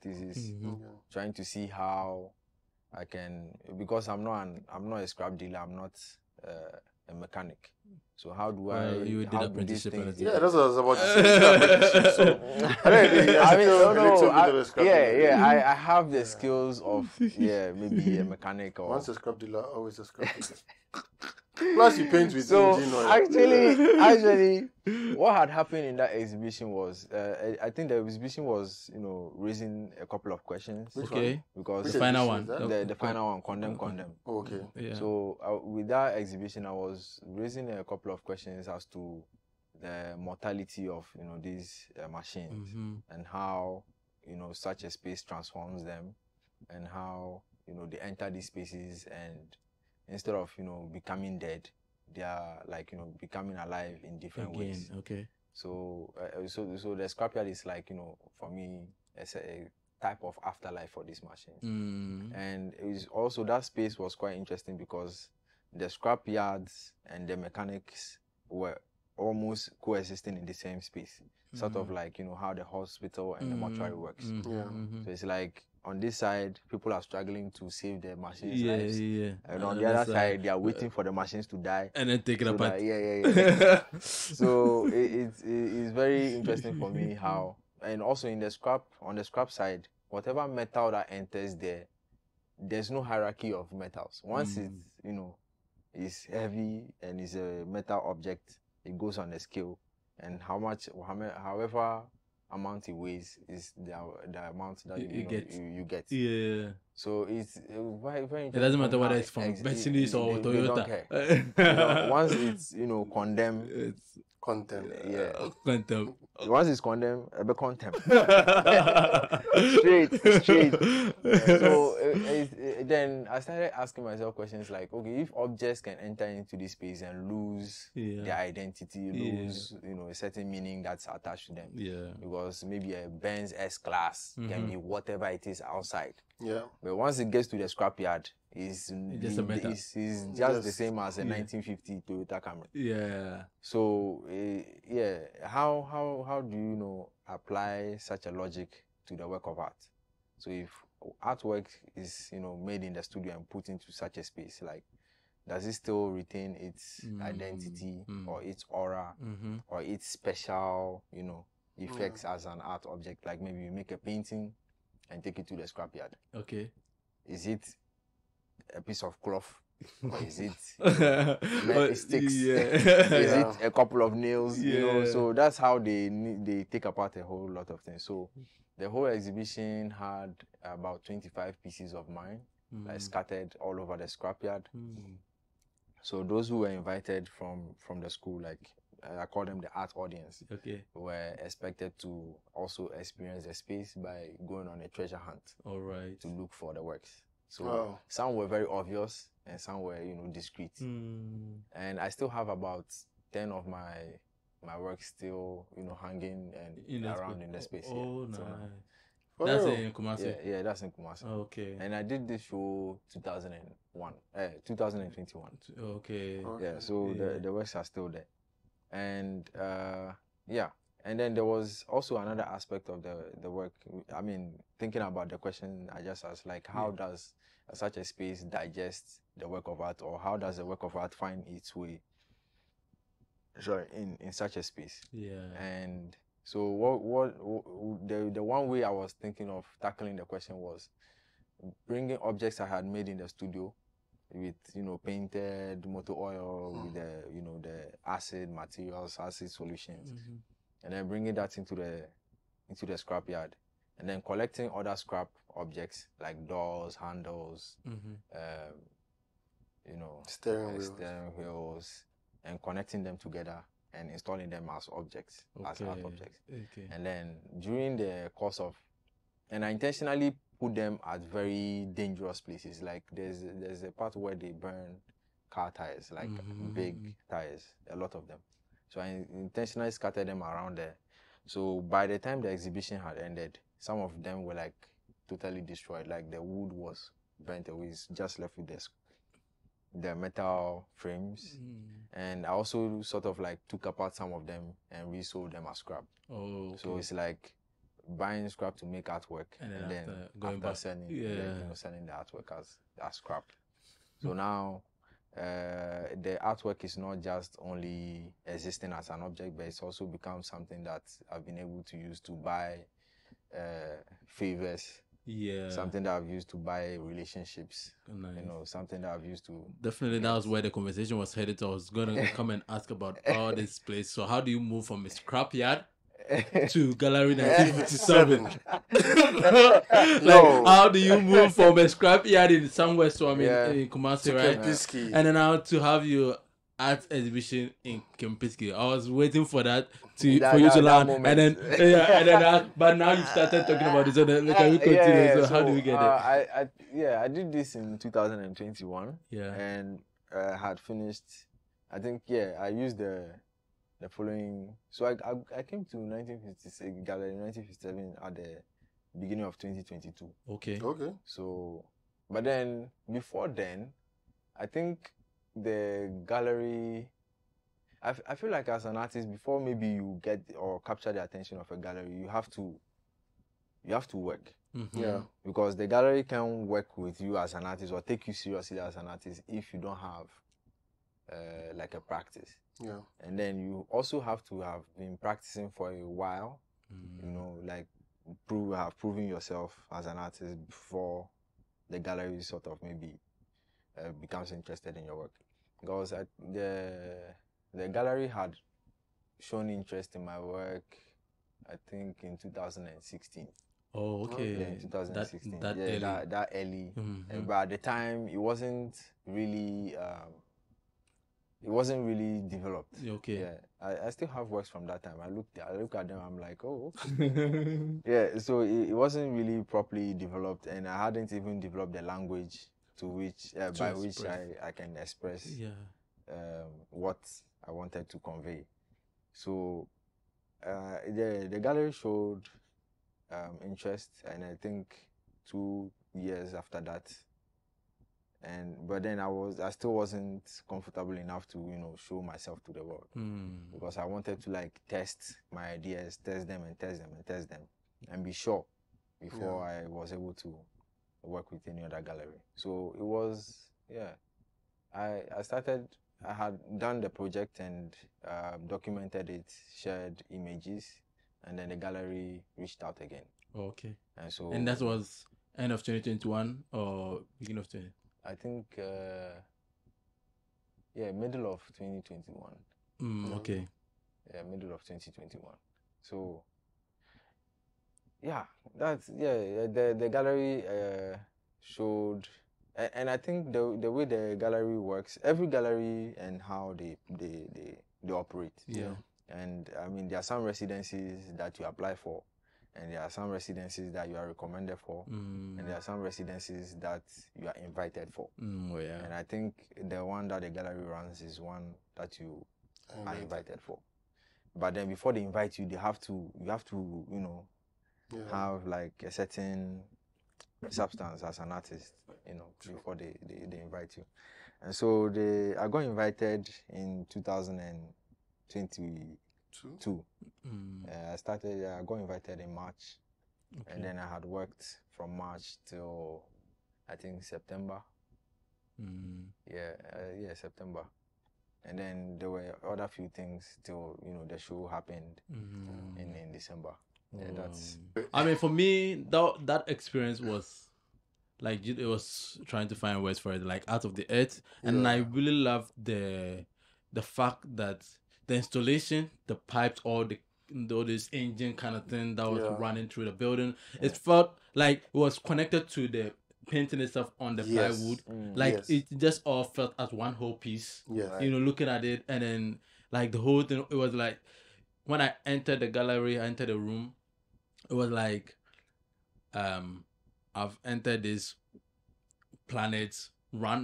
thesis, trying to see how I can, because I'm not a scrap dealer, I'm not a mechanic. So how do you did apprenticeship? Yeah, that's what I was about to say. I have the skills of maybe a mechanic or once a scrap dealer, always a scrap dealer. Plus you paint with engine oil. Actually, what had happened in that exhibition was, I think the exhibition was, raising a couple of questions. Which one? Because the final one. The final one, condemn. Oh, okay. Yeah. So with that exhibition, I was raising a couple of questions as to the mortality of, these machines, and how, such a space transforms them, and how, they enter these spaces, and instead of becoming dead, they are like becoming alive in different ways. Okay. So the scrapyard is like for me it's a type of afterlife for this machine. And it was also, that space was quite interesting because the scrapyards and the mechanics were almost coexisting in the same space. Sort of like how the hospital and the mortuary works. So it's like, on this side, people are struggling to save their machines' lives. And on the other side, they are waiting for the machines to die. And then take it apart. So it's very interesting for me how, and also on the scrap side, whatever metal that enters there, there's no hierarchy of metals. Once it's, is heavy and is a metal object, it goes on a scale. And however amount it weighs is the amount that you get. Yeah. So it's very, very interesting. It doesn't matter whether it's from Mercedes or Toyota. They don't care. Once it's condemned, it's contempt. Yeah. Contempt. Once it's condemned, a bit contempt. straight. So then I started asking myself questions like, okay, if objects can enter into this space and lose their identity, lose a certain meaning that's attached to them. Yeah. Because maybe a Benz S-Class can be whatever it is outside. Yeah. But once it gets to the scrapyard, it's just the same as a 1950 Toyota Camry. Yeah. So how do you apply such a logic to the work of art? So if artwork is made in the studio and put into such a space, like, does it still retain its identity or its aura or its special effects as an art object? Like maybe you make a painting and take it to the scrapyard. Okay. Is it a piece of cloth? Or is it sticks? Is it a couple of nails? So that's how they take apart a whole lot of things. So the whole exhibition had about 25 pieces of mine, like scattered all over the scrapyard. So those who were invited from the school, like I call them the art audience, were expected to also experience the space by going on a treasure hunt. All right. To look for the works. So some were very obvious and some were, discreet. And I still have about 10 of my work still, hanging and around in the space. Oh, nice. That's in Kumasi. Yeah, that's in Kumasi. Okay. And I did this show 2021. Okay. Yeah, so the works are still there. And yeah, and then there was also another aspect of the work. I mean, thinking about the question I just asked, like how does such a space digest the work of art, or how does the work of art find its way in such a space? Yeah. And so what the one way I was thinking of tackling the question was bringing objects I had made in the studio with painted motor oil with the the acid materials, acid solutions, and then bringing that into the scrapyard, and then collecting other scrap objects like doors, handles, steering wheels, and connecting them together and installing them as objects, as art objects. And then during the course of, and I intentionally put them at very dangerous places. Like there's a part where they burn car tires, like big tires, a lot of them. So I intentionally scattered them around there. So by the time the exhibition had ended, some of them were like totally destroyed. Like the wood was burnt away, it's just left with the metal frames. And I also sort of like took apart some of them and resold them as scrap. So it's like buying scrap to make artwork, and then after selling the artwork as scrap. So now the artwork is not just only existing as an object, but it's also become something that I've been able to use to buy favors. Something that I've used to buy relationships. Nice. Something that I've used to. Definitely, that was where the conversation was headed. I was gonna come and ask about all this place. So how do you move from a scrapyard to Gallery 1957? How do you move from a scrapyard in somewhere? So I mean, in Kumasi, right? And then how to have your art exhibition in Kempinski. I was waiting for that for you to learn, and then but now you started talking about it. So then, can we continue? So how do we get it? I did this in 2021. And had finished. I think I used the following. So I came to 1956 Gallery 1957 at the beginning of 2022. Okay. So, but then before then, I think the gallery, I feel like as an artist, before maybe you get or capture the attention of a gallery, you have to work. Because the gallery can work with you as an artist or take you seriously as an artist if you don't have like a practice. And then you also have to have been practicing for a while, like have proven yourself as an artist before the gallery sort of maybe becomes interested in your work. Because the gallery had shown interest in my work, I think in 2016. Oh, okay. Yeah, in 2016. That early. That early. But at the time, it wasn't really developed. Okay. Yeah, I still have works from that time. I look at them. I'm like, oh, okay. Yeah. So it wasn't really properly developed, and I hadn't even developed the language which I can express what I wanted to convey. So the gallery showed interest, and I think 2 years after that, but then I still wasn't comfortable enough to show myself to the world, because I wanted to like test my ideas, test them, and be sure before I was able to work with any other gallery. So it was I had done the project and documented it, shared images, and then the gallery reached out again. Okay. And that was end of 2021 or beginning of 20? I think middle of 2021. Okay. Yeah, middle of 2021. So the gallery showed, and I think the way the gallery works, every gallery and how they operate. And I mean, there are some residencies that you apply for, and there are some residencies that you are recommended for, and there are some residencies that you are invited for. And I think the one that the gallery runs is one that you are invited for. But then before they invite you, you have to have like a certain substance as an artist, before they invite you. And so I got invited in 2022. I got invited in March, and then I had worked from March till I think September. September. And then there were other few things till the show happened in December. Yeah, that's. I mean, for me, that experience was like it was trying to find words for it, like out of the earth, and I really loved the fact that the installation, the pipes, all this engine kind of thing that was running through the building. It felt like it was connected to the painting itself on the plywood. It just all felt as one whole piece. Looking at it, and then like the whole thing, it was like when I entered the gallery, I entered the room, it was like I've entered this planet.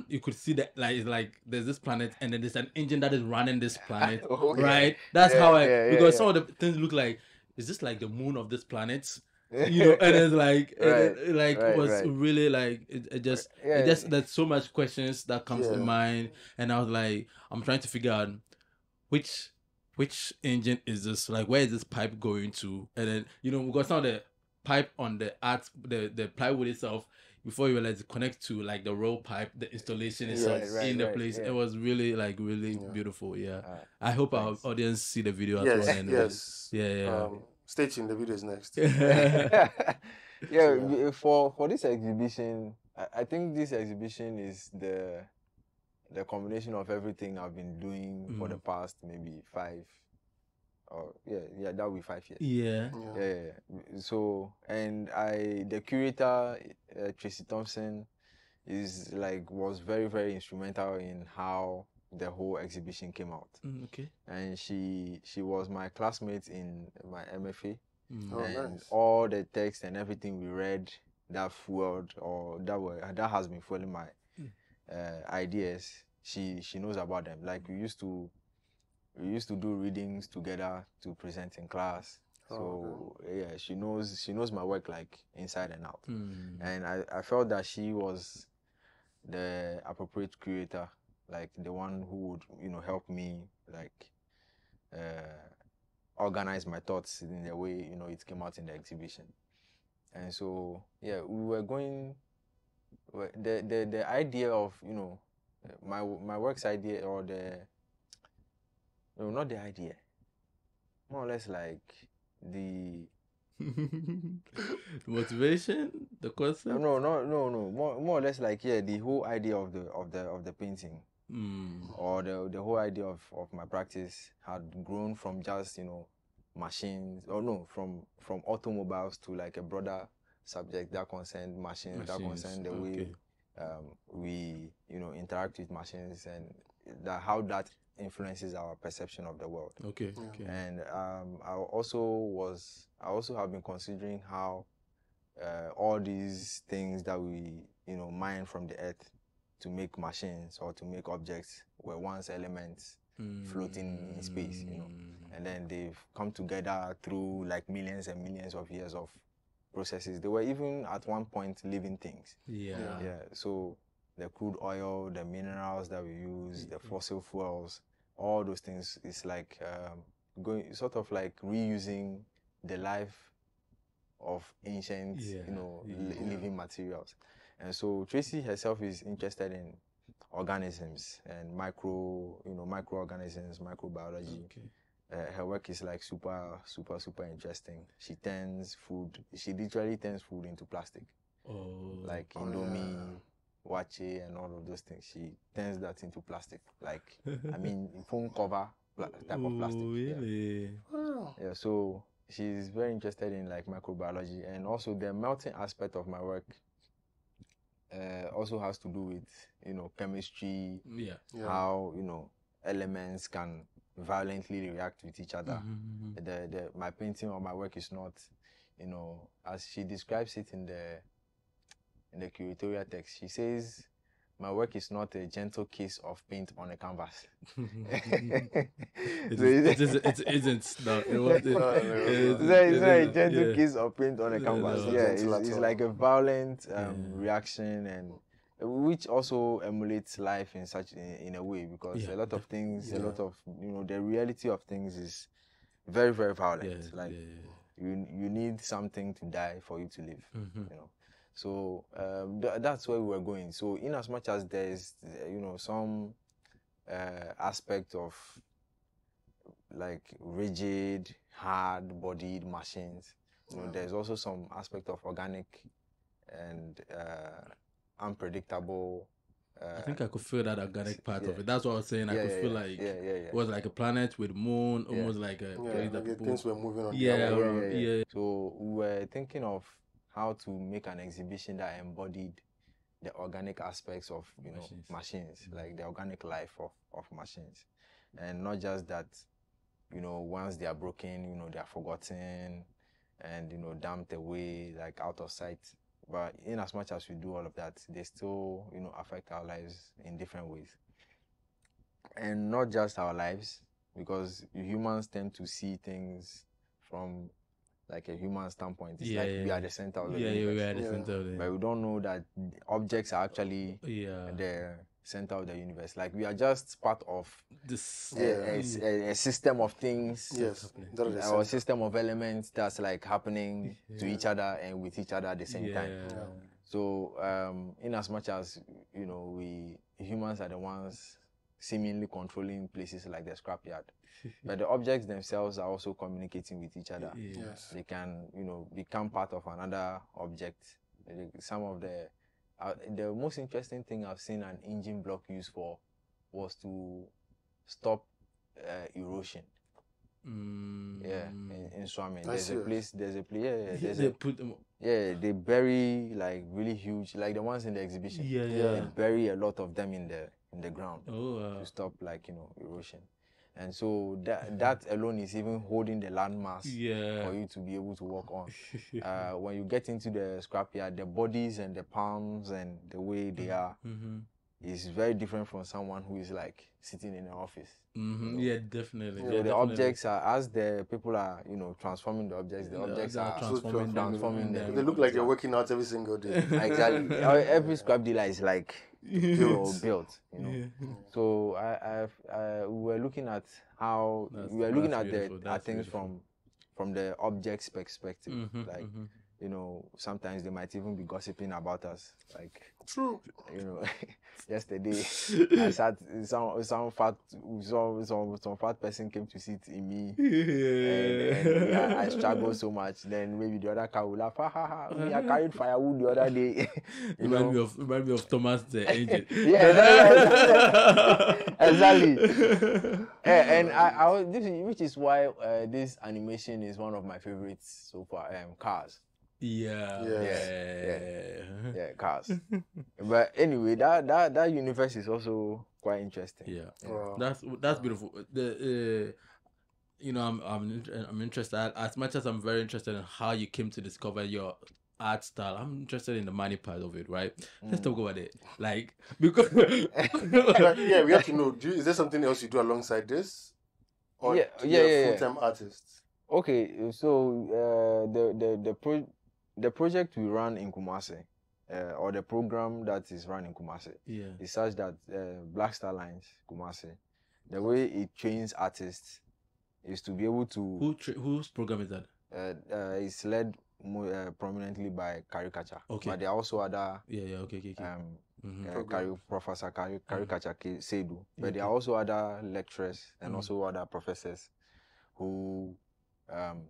You could see that like there's this planet, and then there's an engine that is running this planet. Right? That's how because some of the things look like, is this like the moon of this planet? And it's like it was really like it just there's so much questions that comes to mind, and I was like, I'm trying to figure out which engine is this, like where is this pipe going to, and then because some of the pipe on the the plywood itself, before you realize it connects to like the roll pipe, the installation itself in the place. It was really beautiful. I hope our audience see the video as well. Stay tuned, the video is next. For this exhibition, I think this exhibition is the combination of everything I've been doing for the past maybe 5 or that will be 5 years. So, and the curator, Tracy Thompson, was very, very instrumental in how the whole exhibition came out. And she was my classmate in my MFA. And all the text and everything we read that fueled, or that has been fueling my ideas, she knows about them. Like we used to do readings together to present in class. So she knows my work like inside and out. And I felt that she was the appropriate curator, like the one who would help me like organize my thoughts in the way it came out in the exhibition. And so we were going, the idea of my work's idea, or not the idea, more or less like the motivation, the concept. No, more or less like the whole idea of the painting, or the whole idea of my practice had grown from just machines, or no, from automobiles to like a broader subject that concerned machines. That concerned the way we interact with machines, and how that influences our perception of the world. And I also have been considering how all these things that we mine from the earth to make machines or to make objects were once elements floating in space, and then they've come together through like millions and millions of years of processes. They were even at one point living things. So the crude oil, the minerals that we use, the fossil fuels, all those things is like going sort of like reusing the life of ancient living materials. And so Tracy herself is interested in organisms and microorganisms, microbiology. Her work is like super interesting. She literally turns food into plastic. Like Indomie, Wache, and all of those things. She turns that into plastic. Like, I mean, phone cover type of plastic. Really? So she's very interested in like microbiology, and also the melting aspect of my work also has to do with chemistry. How elements can violently react with each other. My painting or my work is not as she describes it in the curatorial text. She says my work is not a gentle kiss of paint on a canvas. It isn't. No, It's not a gentle kiss of paint on a canvas. It's like a violent reaction, and which also emulates life in a way, because a lot of things, a lot of the reality of things is very, very violent. You need something to die for you to live. So that's where we were going. So in as much as there's some aspect of like rigid, hard-bodied machines, there's also some aspect of organic and unpredictable. I think I could feel that organic part of it. That's what I was saying. I could feel like it was like a planet with moon, almost like a place that things were moving on. So we were thinking of how to make an exhibition that embodied the organic aspects of machines, like the organic life of machines, and not just that. Once they are broken, they are forgotten and dumped away, like out of sight. But in as much as we do all of that, they still, affect our lives in different ways. And not just our lives, because humans tend to see things from like a human standpoint. It's we are the center of the universe. We are the center of the universe. But we don't know that objects are actually the center of the universe. Like we are just part of this a system of things, or a system of elements that's like happening to each other and with each other at the same time. So in as much as we humans are the ones seemingly controlling places like the scrapyard, but the objects themselves are also communicating with each other. They can become part of another object. Some of the most interesting thing I've seen an engine block used for was to stop erosion. In swimming, there's a place. They bury like really huge, like the ones in the exhibition. They bury a lot of them in the ground to stop erosion. And so that alone is even holding the landmass for you to be able to walk on. When you get into the scrapyard, the bodies and the palms and the way they are is very different from someone who is like sitting in an office. Yeah, definitely. So the objects are, as the people are, transforming the objects are transforming them. They look like they're working out every single day. Exactly. Every scrap dealer is like built. So we were looking at how at things from the object's perspective. Sometimes they might even be gossiping about us. Like, true. Yesterday I sat some fat person came to sit in me, and I struggled so much. Then maybe the other car will laugh. I carried firewood the other day. Remind me of Thomas the engine. Exactly. And I was, which is why this animation is one of my favorites so far. Cars. Cars. But anyway, that universe is also quite interesting. Wow. That's beautiful. I'm interested, as much as I'm very interested in how you came to discover your art style. I'm interested in the money part of it, right? Let's talk about it. Like, because we have to know. Is there something else you do alongside this, or full-time artist? Okay, so the project we run in Kumasi, or the program that is run in Kumasi, is such that Black Star Lines Kumasi, the way it trains artists is to be able to. Whose program is that? It's led prominently by Caricature. Okay. But there are also other. Professor Caricature Sedu. But there are also other lecturers and also other professors who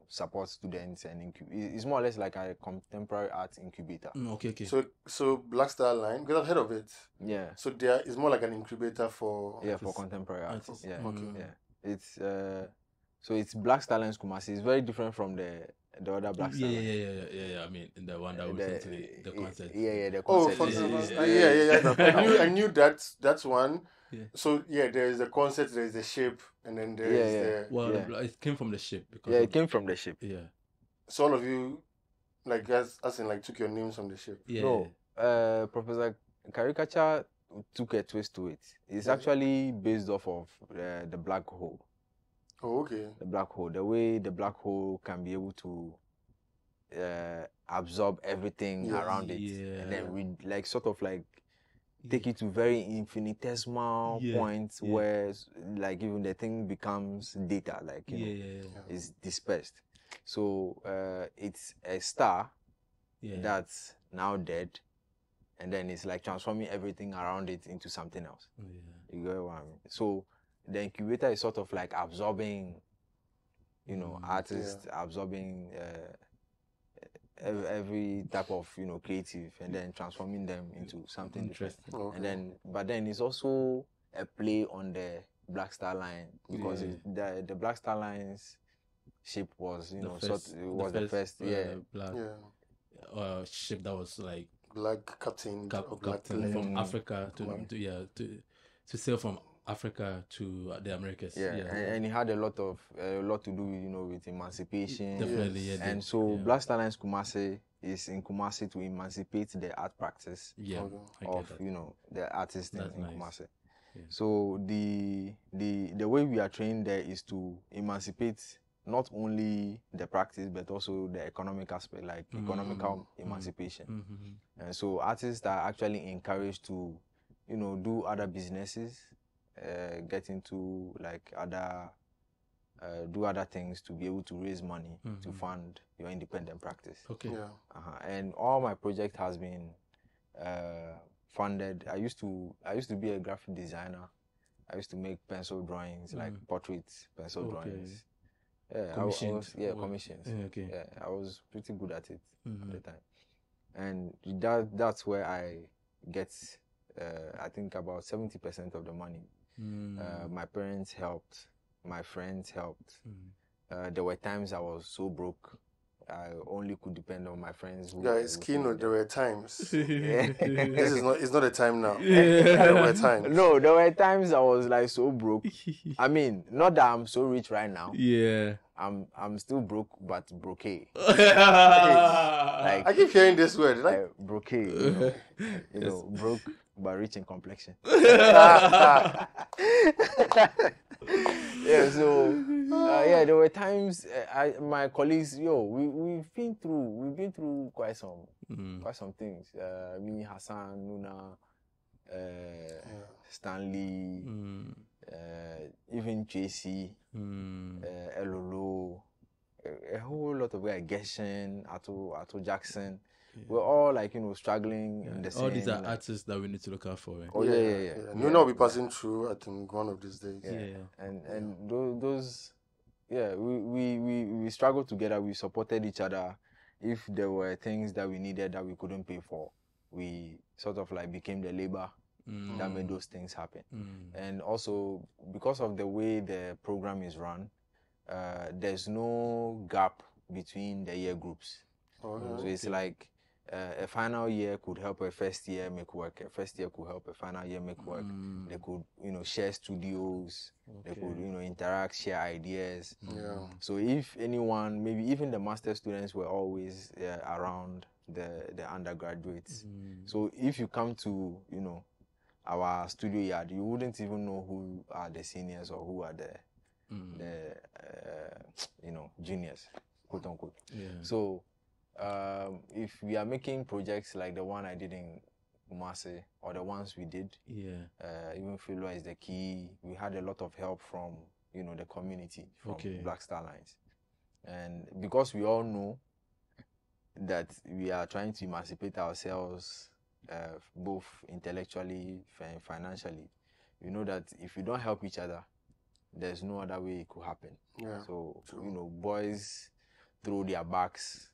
support students and it's more or less like a contemporary art incubator. Okay. So Black Star Line, because I've heard of it. Yeah. So there is more like an incubator for for contemporary artists. Yeah. Okay. Yeah. It's so it's Black Star Lines Kumasi. It's very different from the other Black Star. Yeah. I mean, the one that we sent to the concert. The concert. I knew that's one. Yeah. So there is the concept, there is the shape, and then there is the. It came from the ship. It came from the ship. Yeah. So all of you, like as in like took your names from the ship. Yeah. No, Professor Caricature took a twist to it. It's actually based off of the black hole. Oh, okay. The black hole. The way the black hole can be able to absorb everything around it, and then like sort of like take it to very infinitesimal points where like even the thing becomes data, like you know, is dispersed. So it's a star that's now dead, and then it's like transforming everything around it into something else. You get what I mean? So the incubator is sort of like absorbing, you know, artists, absorbing every type of, you know, creative, and then transforming them into something different. And then, but then it's also a play on the Black Star Line, because the Black Star Line's ship was, you know, the first black ship that was like black captain from Africa to sail from Africa to the Americas. And it had a lot to do, you know, with emancipation. Definitely, and so Black Star Lines Kumasi is in Kumasi to emancipate the art practice of, you know, the artists in Kumasi. So the way we are trained there is to emancipate not only the practice but also the economic aspect, like economical emancipation. And so artists are actually encouraged to, you know, do other businesses, get into like do other things to be able to raise money to fund your independent practice. And all my project has been funded. I used to be a graphic designer. I used to make pencil drawings, like portraits, pencil drawings. Commissions. I was pretty good at it at the time. And that's where I get I think about 70% of the money. My parents helped, my friends helped. There were times I was so broke, I only could depend on my friends. Guys, keynote, there were times. It's not a time now. There were times. No, there were times I was like so broke. I mean, not that I'm so rich right now. I'm still broke, but broke. Like, I keep hearing this word. Like broke, you know, broke but rich in complexion. So there were times my colleagues, we've been through quite some things. Me, Hassan, Nuna, Stanley, even JC, Elolo, a whole lot of guys, Geshen, Ato Jackson. We're all like, you know, struggling in the same. All these are artists that we need to look out for. Nuna will be passing through, I think, one of these days. And those we struggled together. We supported each other. If there were things that we needed that we couldn't pay for, we sort of like became the labor that made those things happen. And also because of the way the program is run, there's no gap between the year groups. So it's like a final year could help a first year make work. A first year could help a final year make work. They could, you know, share studios. They could, you know, interact, share ideas. So if anyone, maybe even the master students were always around the undergraduates. So if you come to, you know, our studio yard, you wouldn't even know who are the seniors or who are the you know, juniors, quote unquote. So if we are making projects like the one I did in Kumasi or the ones we did, even Philo is the key. We had a lot of help from, you know, the community, from Black Star Lines. And because we all know that we are trying to emancipate ourselves, both intellectually and financially, we know that if we don't help each other, there's no other way it could happen. So, you know, boys throw their backs.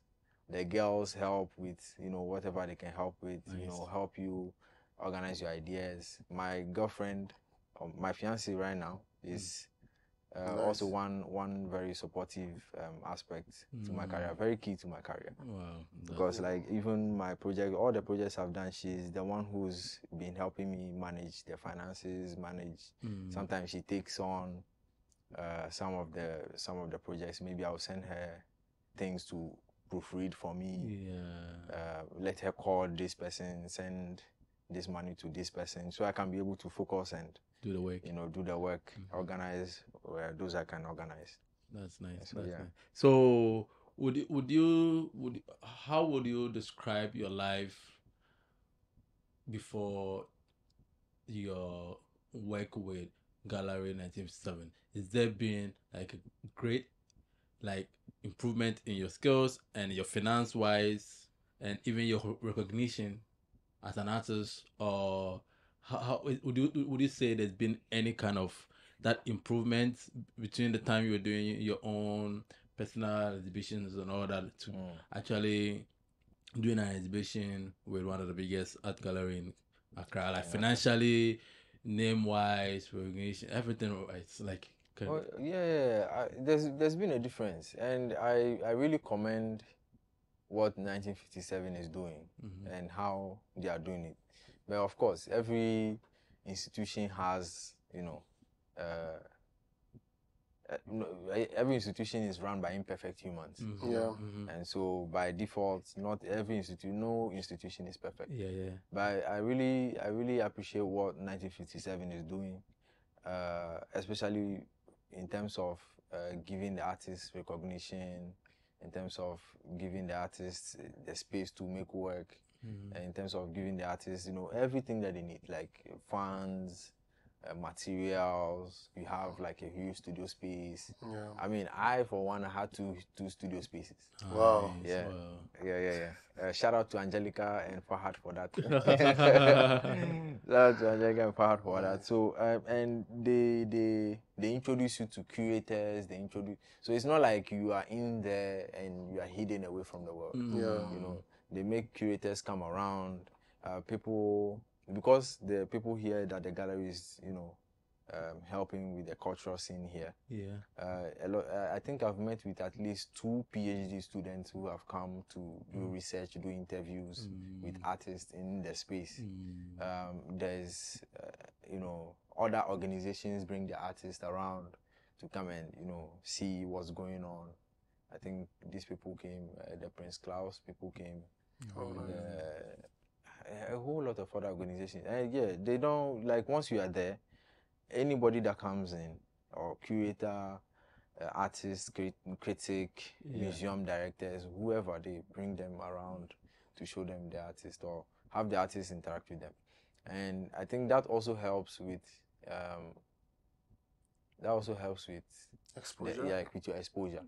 The girls help with, you know, whatever they can help with, you know, help you organize your ideas. My girlfriend, my fiancée right now, is also one very supportive aspect to my career, very key to my career. Because like even my project, all the projects I've done, she's the one who's been helping me manage the finances, sometimes she takes on some of the projects. Maybe I'll send her things to proofread for me. Let her call this person, send this money to this person, so I can be able to focus and do the work. Do the work, organize those I can organize. That's nice. So, Nice. So how would you describe your life before your work with Gallery 1957? Is there been like a great improvement in your skills and your finance wise and even your recognition as an artist, or how would you say there's been any kind of that improvement between the time you were doing your own personal exhibitions and all that to actually doing an exhibition with one of the biggest art gallery in Accra, financially, name wise, recognition, everything? It's like there's been a difference, and I really commend what 1957 is doing and how they are doing it. But of course, every institution has, every institution is run by imperfect humans. And so by default, not every no institution is perfect. But I really appreciate what 1957 is doing, especially in terms of giving the artists recognition, in terms of giving the artists the space to make work, and in terms of giving the artists, everything that they need, like funds, materials. You have like a huge studio space. I mean, I for one had two studio spaces. Wow. Yeah. Shout out to Angelica and Fahad for that. Shout out to Angelica and Fahad for that. So and they introduce you to curators. So it's not like you are in there and you are hidden away from the world. They make curators come around. People, because the people here that the gallery is, helping with the cultural scene here. I think I've met with at least 2 PhD students who have come to do research, do interviews with artists in the space. There's, other organizations bring the artists around to come and, see what's going on. I think these people came, the Prince Klaus people came. A whole lot of other organizations. They don't, like, once you are there, anybody that comes in, or curator, artist, critic, museum directors, whoever, they bring them around to show them the artist or have the artist interact with them. And I think that also helps with exposure. With your exposure.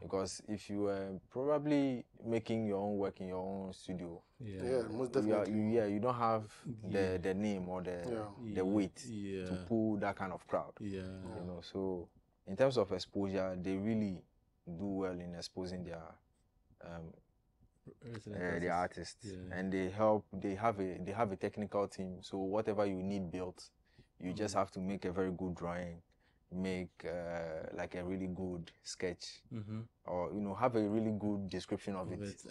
Because if you were probably making your own work in your own studio, most definitely. you don't have the name or the weight to pull that kind of crowd. So in terms of exposure, they really do well in exposing their artists, and they have a technical team. So whatever you need built, you just have to make a very good drawing, make like a really good sketch, or have a really good description of it.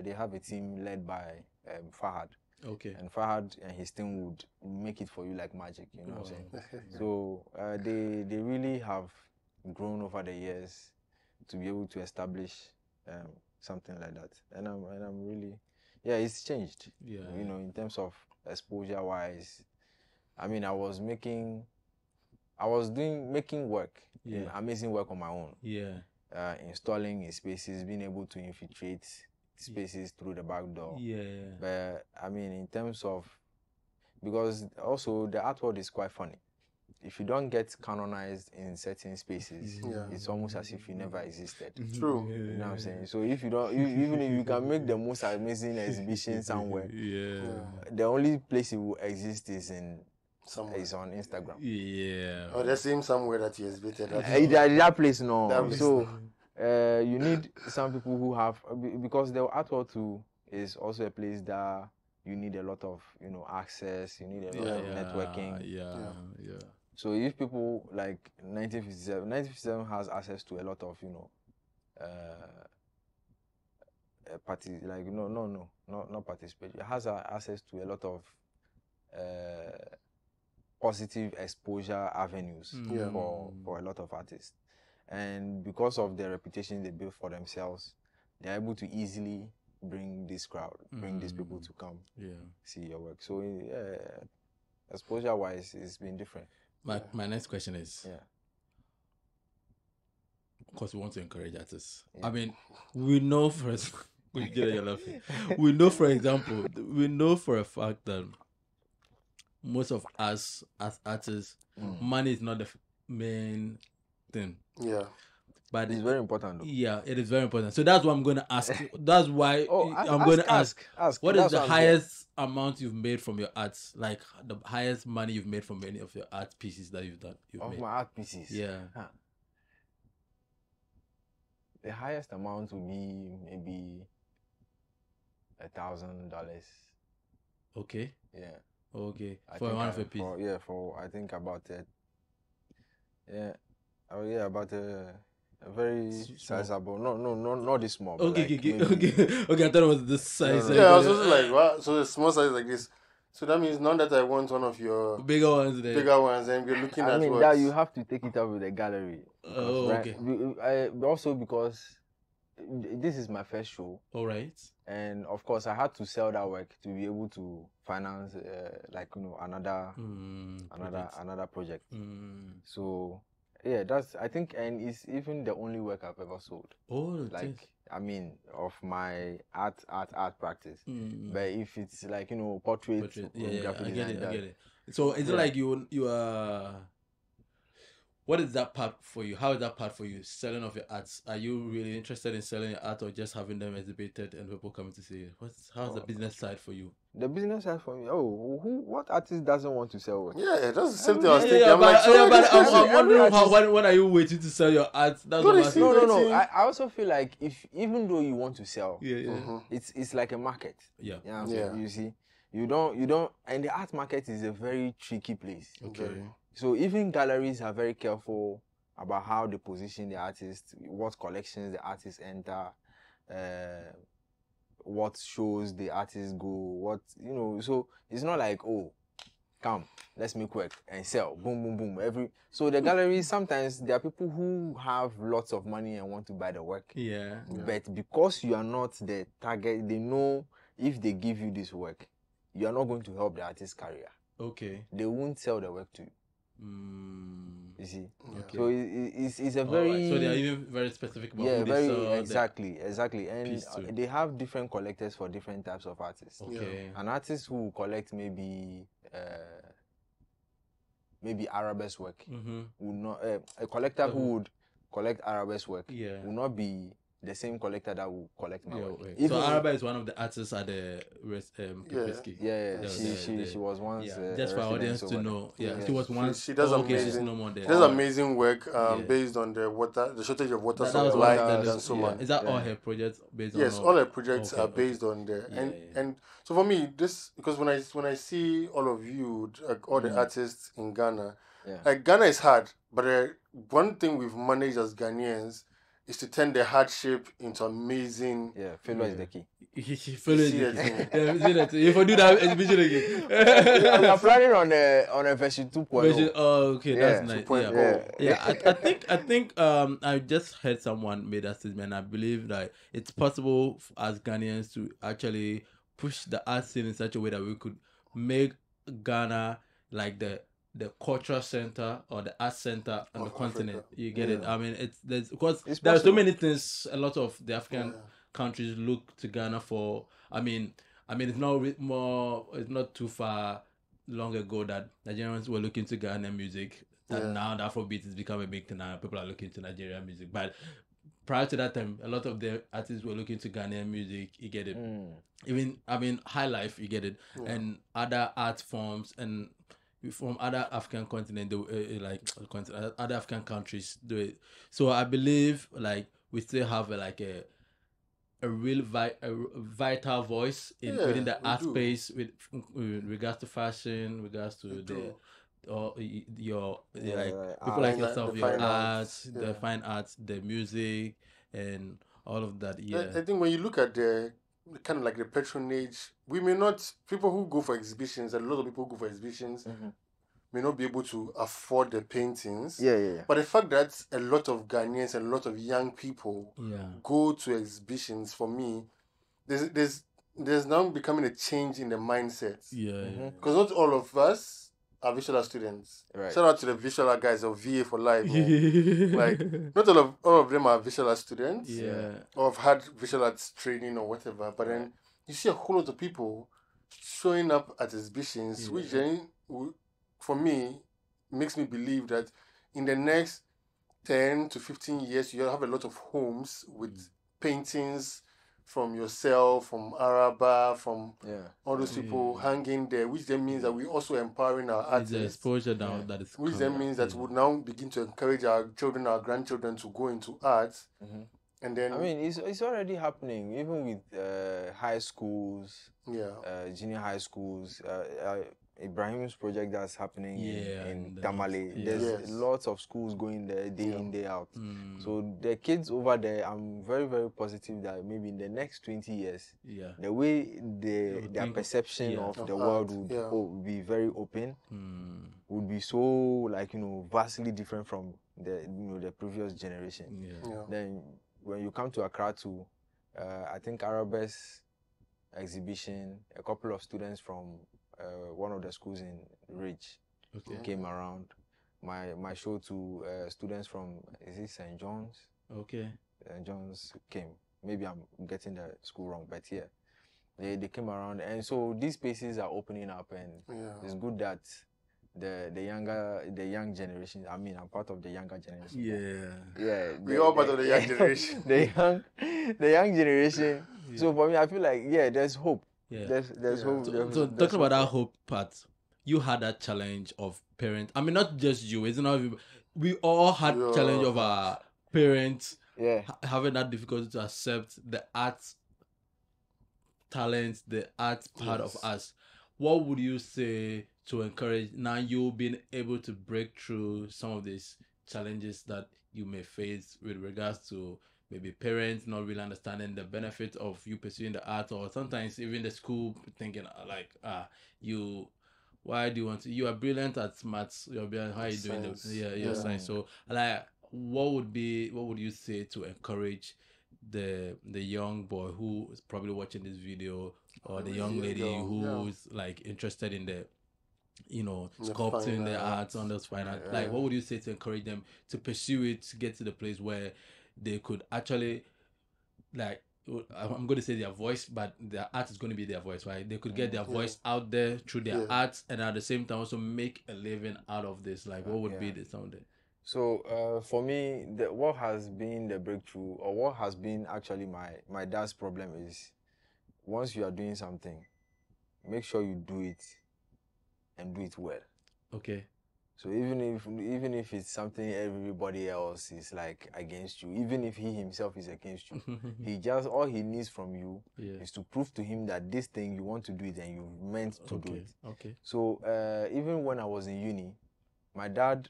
They have a team led by Fahad. And Fahad and his team would make it for you like magic, you know what I'm saying? So they really have grown over the years to be able to establish something like that. And I'm really, it's changed. In terms of exposure wise. I mean, I was making work, amazing work on my own. Installing in spaces, being able to infiltrate spaces through the back door. But I mean, in terms of, because also the art world is quite funny. If you don't get canonized in certain spaces, it's almost as if you never existed. True. You know what I'm saying? So if you don't, even if you can make the most amazing exhibition somewhere, the only place it will exist is on Instagram. Or the same somewhere that he exhibited. That place, no. So you need some people who have, because the art world too is also a place that you need a lot of access. You need a lot of networking. So if people like 1957 has access to a lot of parties, like not participate. It has access to a lot of positive exposure avenues for a lot of artists, and because of the reputation they build for themselves, they're able to easily bring this crowd, bring these people to come see your work. So exposure wise, it's been different. My next question is, because we want to encourage artists. I mean, we know for we know for example, we know for a fact that most of us as artists, money is not the main thing. Yeah. But it's very important though. Yeah, it is very important. So that's what I'm going to ask. That's why I'm going to ask. What is the highest amount you've made from your arts? Like the highest money you've made from any of your art pieces that you've done? My art pieces? Yeah. The highest amount would be maybe $1,000. Okay. Yeah. Okay. For one of your pieces? For I think about it. About a very sizable. No, not this small. Okay. Like Okay. I thought it was this size. No. Yeah, I was also like, wow. So the small size like this. So that means not that I want one of your bigger ones, and we're looking at. I mean, that you have to take it up with the gallery. Okay. Also because this is my first show. All right. And of course, I had to sell that work to be able to finance, another project. So. Yeah, that's, I think, and it's even the only work I've ever sold. Oh, I mean, of my art practice. But if it's like, portrait. I get it. So is it like you are, what is that part for you? How is that part for you? Selling of your arts? Are you really interested in selling your art or just having them exhibited and people coming to see it? How's the business side for you? The business side for me, what artist doesn't want to sell work? Yeah, that's the same thing I was thinking. I'm wondering when are you waiting to sell your art? That's No. I also feel like even though you want to sell, it's like a market. Yeah. You see, you don't, and the art market is a very tricky place. Okay. So even galleries are very careful about how they position the artist, what collections the artists enter, what shows the artists go, so it's not like, come, let's make work and sell, boom. So the galleries, sometimes there are people who have lots of money and want to buy the work. Yeah. But because you are not the target, they know if they give you this work, you are not going to help the artist's career. Okay. They won't sell the work to you. You see, so it's a very. Right. So they are even very specific about who they sell. Exactly, and they have different collectors for different types of artists. Okay, an artist who collect maybe Arabesque work would not. A collector who would collect Arabesque work will not be the same collector that will collect my work. So Araba is one of the artists at the Kipinski. She was once. Just for our audience to know. She was once. She does amazing. She's no more there. She does amazing work based on the shortage of water supply and so on. Is that all her projects based on? Yes, all her projects are based on there. And so for me, this, because when I see all of you, all the artists in Ghana, Ghana is hard, but one thing we've managed as Ghanaians is to turn the hardship into amazing. Yeah, failure is the key. Failure is the key. If I do that exhibition again. We are planning on a version 2.0. Oh, okay, that's nice. I think I just heard someone made that statement. I believe that it's possible as Ghanaians to actually push the art scene in such a way that we could make Ghana like the cultural center or the art center on the continent. You get it? I mean, there are so many things. A lot of the African countries look to Ghana for. I mean, it's not too far long ago that Nigerians were looking to Ghanaian music. And now the Afrobeat has become a big thing. Now people are looking to Nigerian music. But prior to that time, a lot of the artists were looking to Ghanaian music. You get it? Even High Life. You get it? And other art forms and from other African continent, other African countries do it. So I believe we still have a real vital voice within the art space with regards to fashion, regards to people like yourself, your arts, the fine arts, the music, and all of that. Yeah, I think when you look at the kind of like the patronage, people who go for exhibitions, a lot of people who go for exhibitions may not be able to afford the paintings. But the fact that a lot of Ghanaians and a lot of young people go to exhibitions, for me, there's now becoming a change in the mindset. Yeah. Because not all of us are visual art students. Right. Shout out to the visual art guys of VA for life, man. Like, not all of them are visual art students. Yeah. Or have had visual arts training or whatever. But then you see a whole lot of people showing up at exhibitions, which then, for me, makes me believe that in the next 10 to 15 years, you'll have a lot of homes with paintings from yourself, from Araba, from all those people hanging there, which then means that we're also empowering our artists. The exposure now that is which then means that we'll now begin to encourage our children, our grandchildren to go into art. And then, I mean, it's already happening, even with high schools, junior high schools. Ibrahim's project that's happening in Tamale. There's lots of schools going there day in, day out. So the kids over there, I'm very, very positive that maybe in the next 20 years, the way their perception of the world would be very open, would be so, like, vastly different from the previous generation. Then when you come to Accra too, I think Arabe's exhibition, a couple of students from one of the schools in Ridge came around. My show to students from, is it St. John's? St. John's came. Maybe I'm getting the school wrong, but they came around, and so these spaces are opening up, and it's good that the young generation. I mean, I'm part of the younger generation. We're all part of the young generation. the young generation. So for me, I feel like there's hope. There's hope. So talking about that hope part, you had that challenge of parents. I mean, not just you. It's not. We all had challenge of our parents having that difficulty to accept the art talent, the art part of us. What would you say to encourage now you being able to break through some of these challenges that you may face with regards to maybe parents not really understanding the benefit of you pursuing the art, or sometimes even the school thinking like, why do you want to? You are brilliant at maths. You're brilliant. How are you doing? Science. So, like, what would you say to encourage the young boy who is probably watching this video, or the young lady who's like interested in the sculpting the arts on those fine art? Like, what would you say to encourage them to pursue it, to get to the place where they could actually, like, I'm going to say their voice, but their art is going to be their voice, right? They could get their voice out there through their art, and at the same time also make a living out of this. Like, what would be the sound? So for me, what has been the breakthrough, or what has been actually my dad's problem is, once you are doing something, make sure you do it and do it well. Okay. So even if it's something everybody else is like against you, even if he himself is against you, all he needs from you is to prove to him that this thing you want to do it and you meant to do it. Okay. So even when I was in uni, my dad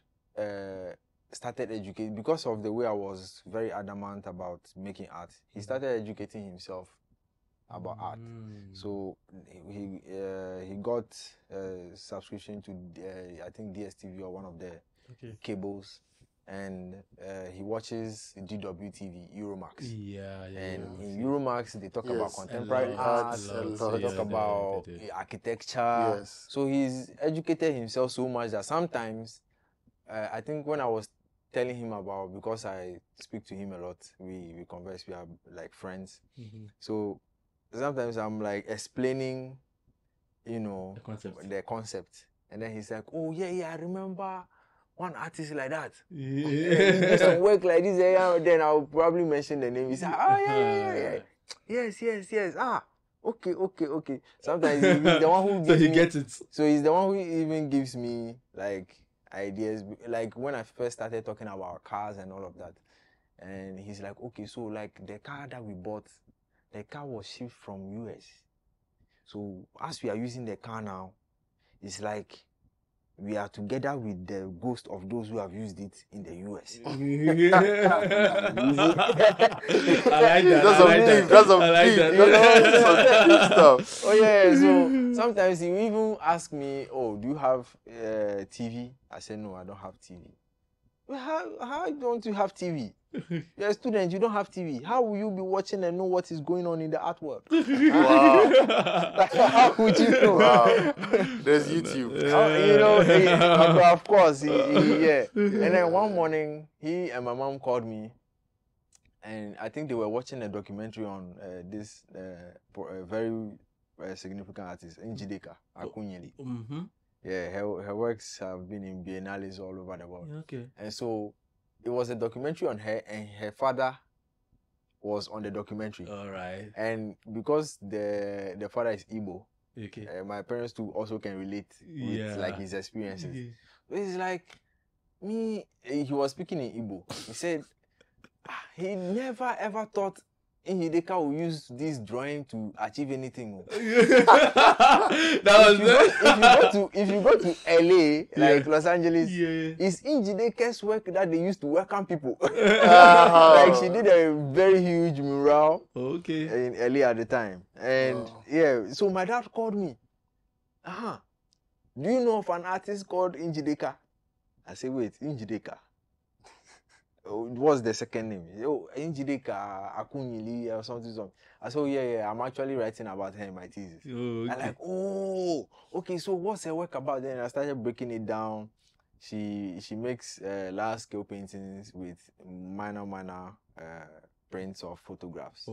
started educating, because of the way I was very adamant about making art. He started educating himself about art. So he got a subscription to I think DSTV or one of the cables, and he watches DWTV, Euromax. And in Euromax they talk about contemporary art, they talk about architecture. So he's educated himself so much that sometimes I think when I was telling him about, because I speak to him a lot, we converse, we are like friends. So sometimes I'm like explaining, the concept. And then he's like, oh, yeah, I remember one artist like that. He did some work like this. Then I'll probably mention the name. He's like, oh, yeah. Yes. Okay. Sometimes he's the one who gives so he gets it. So he's the one who even gives me, like, ideas. Like, when I first started talking about cars and all of that. And he's like, okay, so, like, the car that we bought, the car was shipped from US. So as we are using the car now, it's like we are together with the ghost of those who have used it in the US. I like that. That's some stuff. Oh yeah, so sometimes he even ask me, oh, do you have TV? I said, no, I don't have TV. Well, how don't you have TV? You're a student, you don't have TV. How will you be watching and know what is going on in the art world? Wow. How would you know? Wow. There's YouTube. Of course, yeah. And then one morning, he and my mom called me, and I think they were watching a documentary on this very significant artist, Njideka Akunyili. Mm-hmm. Yeah, her works have been in biennales all over the world. Okay. And so it was a documentary on her, and her father was on the documentary. All right. And because the father is Igbo, okay. My parents too also can relate with like his experiences. Yeah. It's like me. He was speaking in Igbo. He said he never ever thought Njideka will use this drawing to achieve anything. If you go to L.A., like Los Angeles, it's Njideka's work that they used to welcome people. Like she did a very huge mural in L.A. at the time. And so my dad called me. Do you know of an artist called Njideka? I said, wait, Njideka? What's the second name? Njideka Akunyili or something. I said, yeah, I'm actually writing about her in my thesis. I'm like, okay, so what's her work about? Then I started breaking it down. She makes large scale paintings with minor prints of photographs.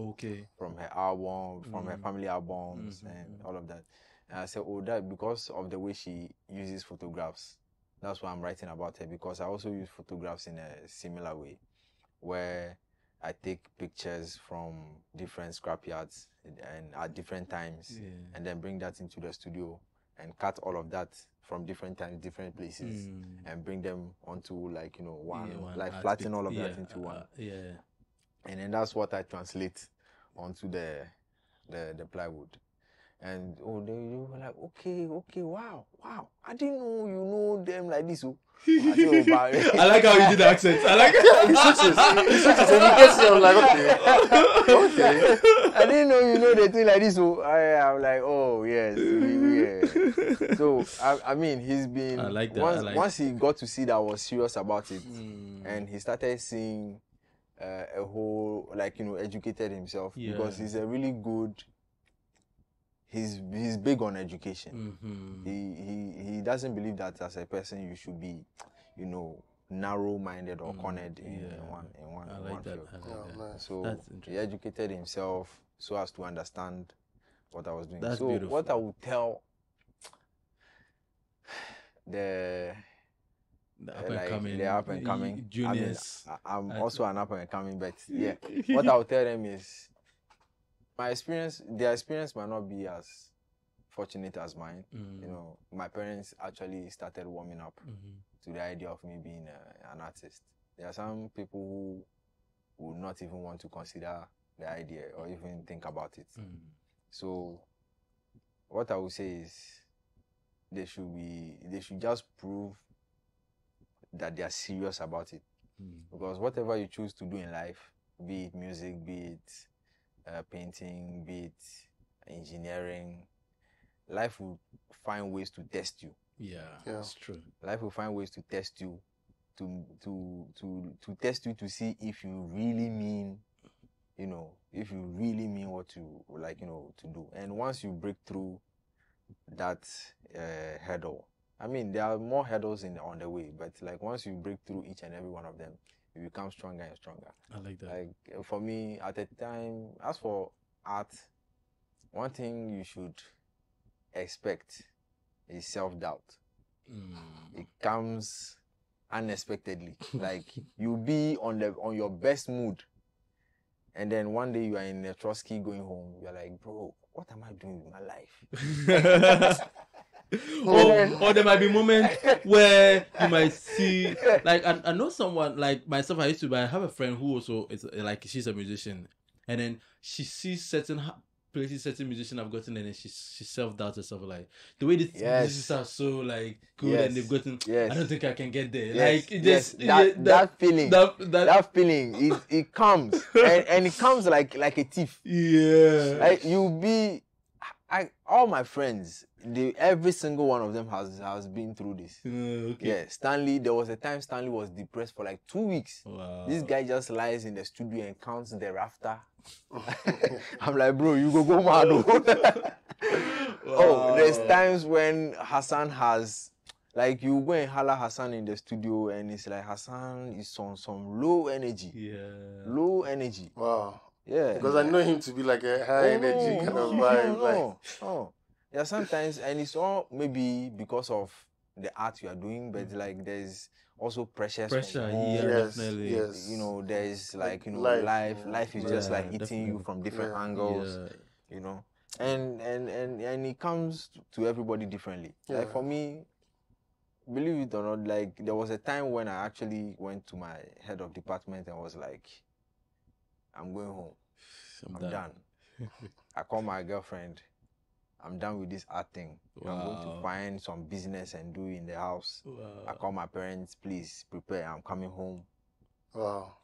From her album, from her family albums and all of that. And I said, that because of the way she uses photographs. That's why I'm writing about her, because I also use photographs in a similar way, where I take pictures from different scrapyards and at different times, and then bring that into the studio and cut all of that from different times, different places, and bring them onto one flatten all of that into one. And then that's what I translate onto the plywood. And they were like, okay, wow. I didn't know you know them like this. I like how you did the accent. I like it. He switches and he gets here. I'm like, okay. I didn't know you know the thing like this. So I'm like, oh yes, yeah. So I mean, he's been. I like that. Once he got to see that I was serious about it, and he started seeing a whole educated himself, because he's a really good. He's big on education. He doesn't believe that as a person you should be, narrow-minded or cornered in one field. So he educated himself so as to understand what I was doing. That's so beautiful. What I would tell the up and coming juniors. I'm also an up and coming, but what I would tell them is, their experience might not be as fortunate as mine. My parents actually started warming up to the idea of me being an artist. There are some people who would not even want to consider the idea or even think about it. So what I would say is they should just prove that they are serious about it. Because whatever you choose to do in life, be it music, be it painting, be it engineering, life will find ways to test you. Yeah, that's true. Life will find ways to test you, to test you to see if you really mean, if you really mean what you to do. And once you break through that hurdle, I mean, there are more hurdles on the way, but once you break through each and every one of them, you become stronger and stronger. I like that. For me, at the time, as for art, one thing you should expect is self-doubt. It comes unexpectedly. You'll be on your best mood, and then one day you are in a Trotsky going home. You're like, bro, what am I doing with my life? or there might be moments where you might see, I know someone like myself. I have a friend who also is she's a musician, and then she sees certain places certain musicians have gotten, and then she self-doubts herself, the way these musicians are so good, and they've gotten. I don't think I can get there. That feeling it comes and it comes like a thief. Yeah, You'll be. All my friends, every single one of them has been through this. Okay. Yeah, Stanley. There was a time Stanley was depressed for like 2 weeks. Wow. This guy just lies in the studio and counts the rafter. I'm like, bro, you go mad. Oh, there's times when Hassan has, like, you go and holler Hassan in the studio and it's like Hassan is on some low energy. Yeah. Low energy. Wow. Yeah. Because I know him to be like a high energy kind of vibe. No. Yeah, sometimes, and it's all maybe because of the art you are doing, but like there's also pressure. Yeah, definitely. Yes. You know, there's like, you know, life is just like hitting you from different angles. You know, and it comes to everybody differently. Yeah. Like for me, believe it or not, like there was a time when I actually went to my head of department and was like, I'm going home. I'm done. I called my girlfriend. I'm done with this art thing. Wow. I'm going to find some business and do it in the house. Wow. I call my parents, please prepare. I'm coming home. Wow.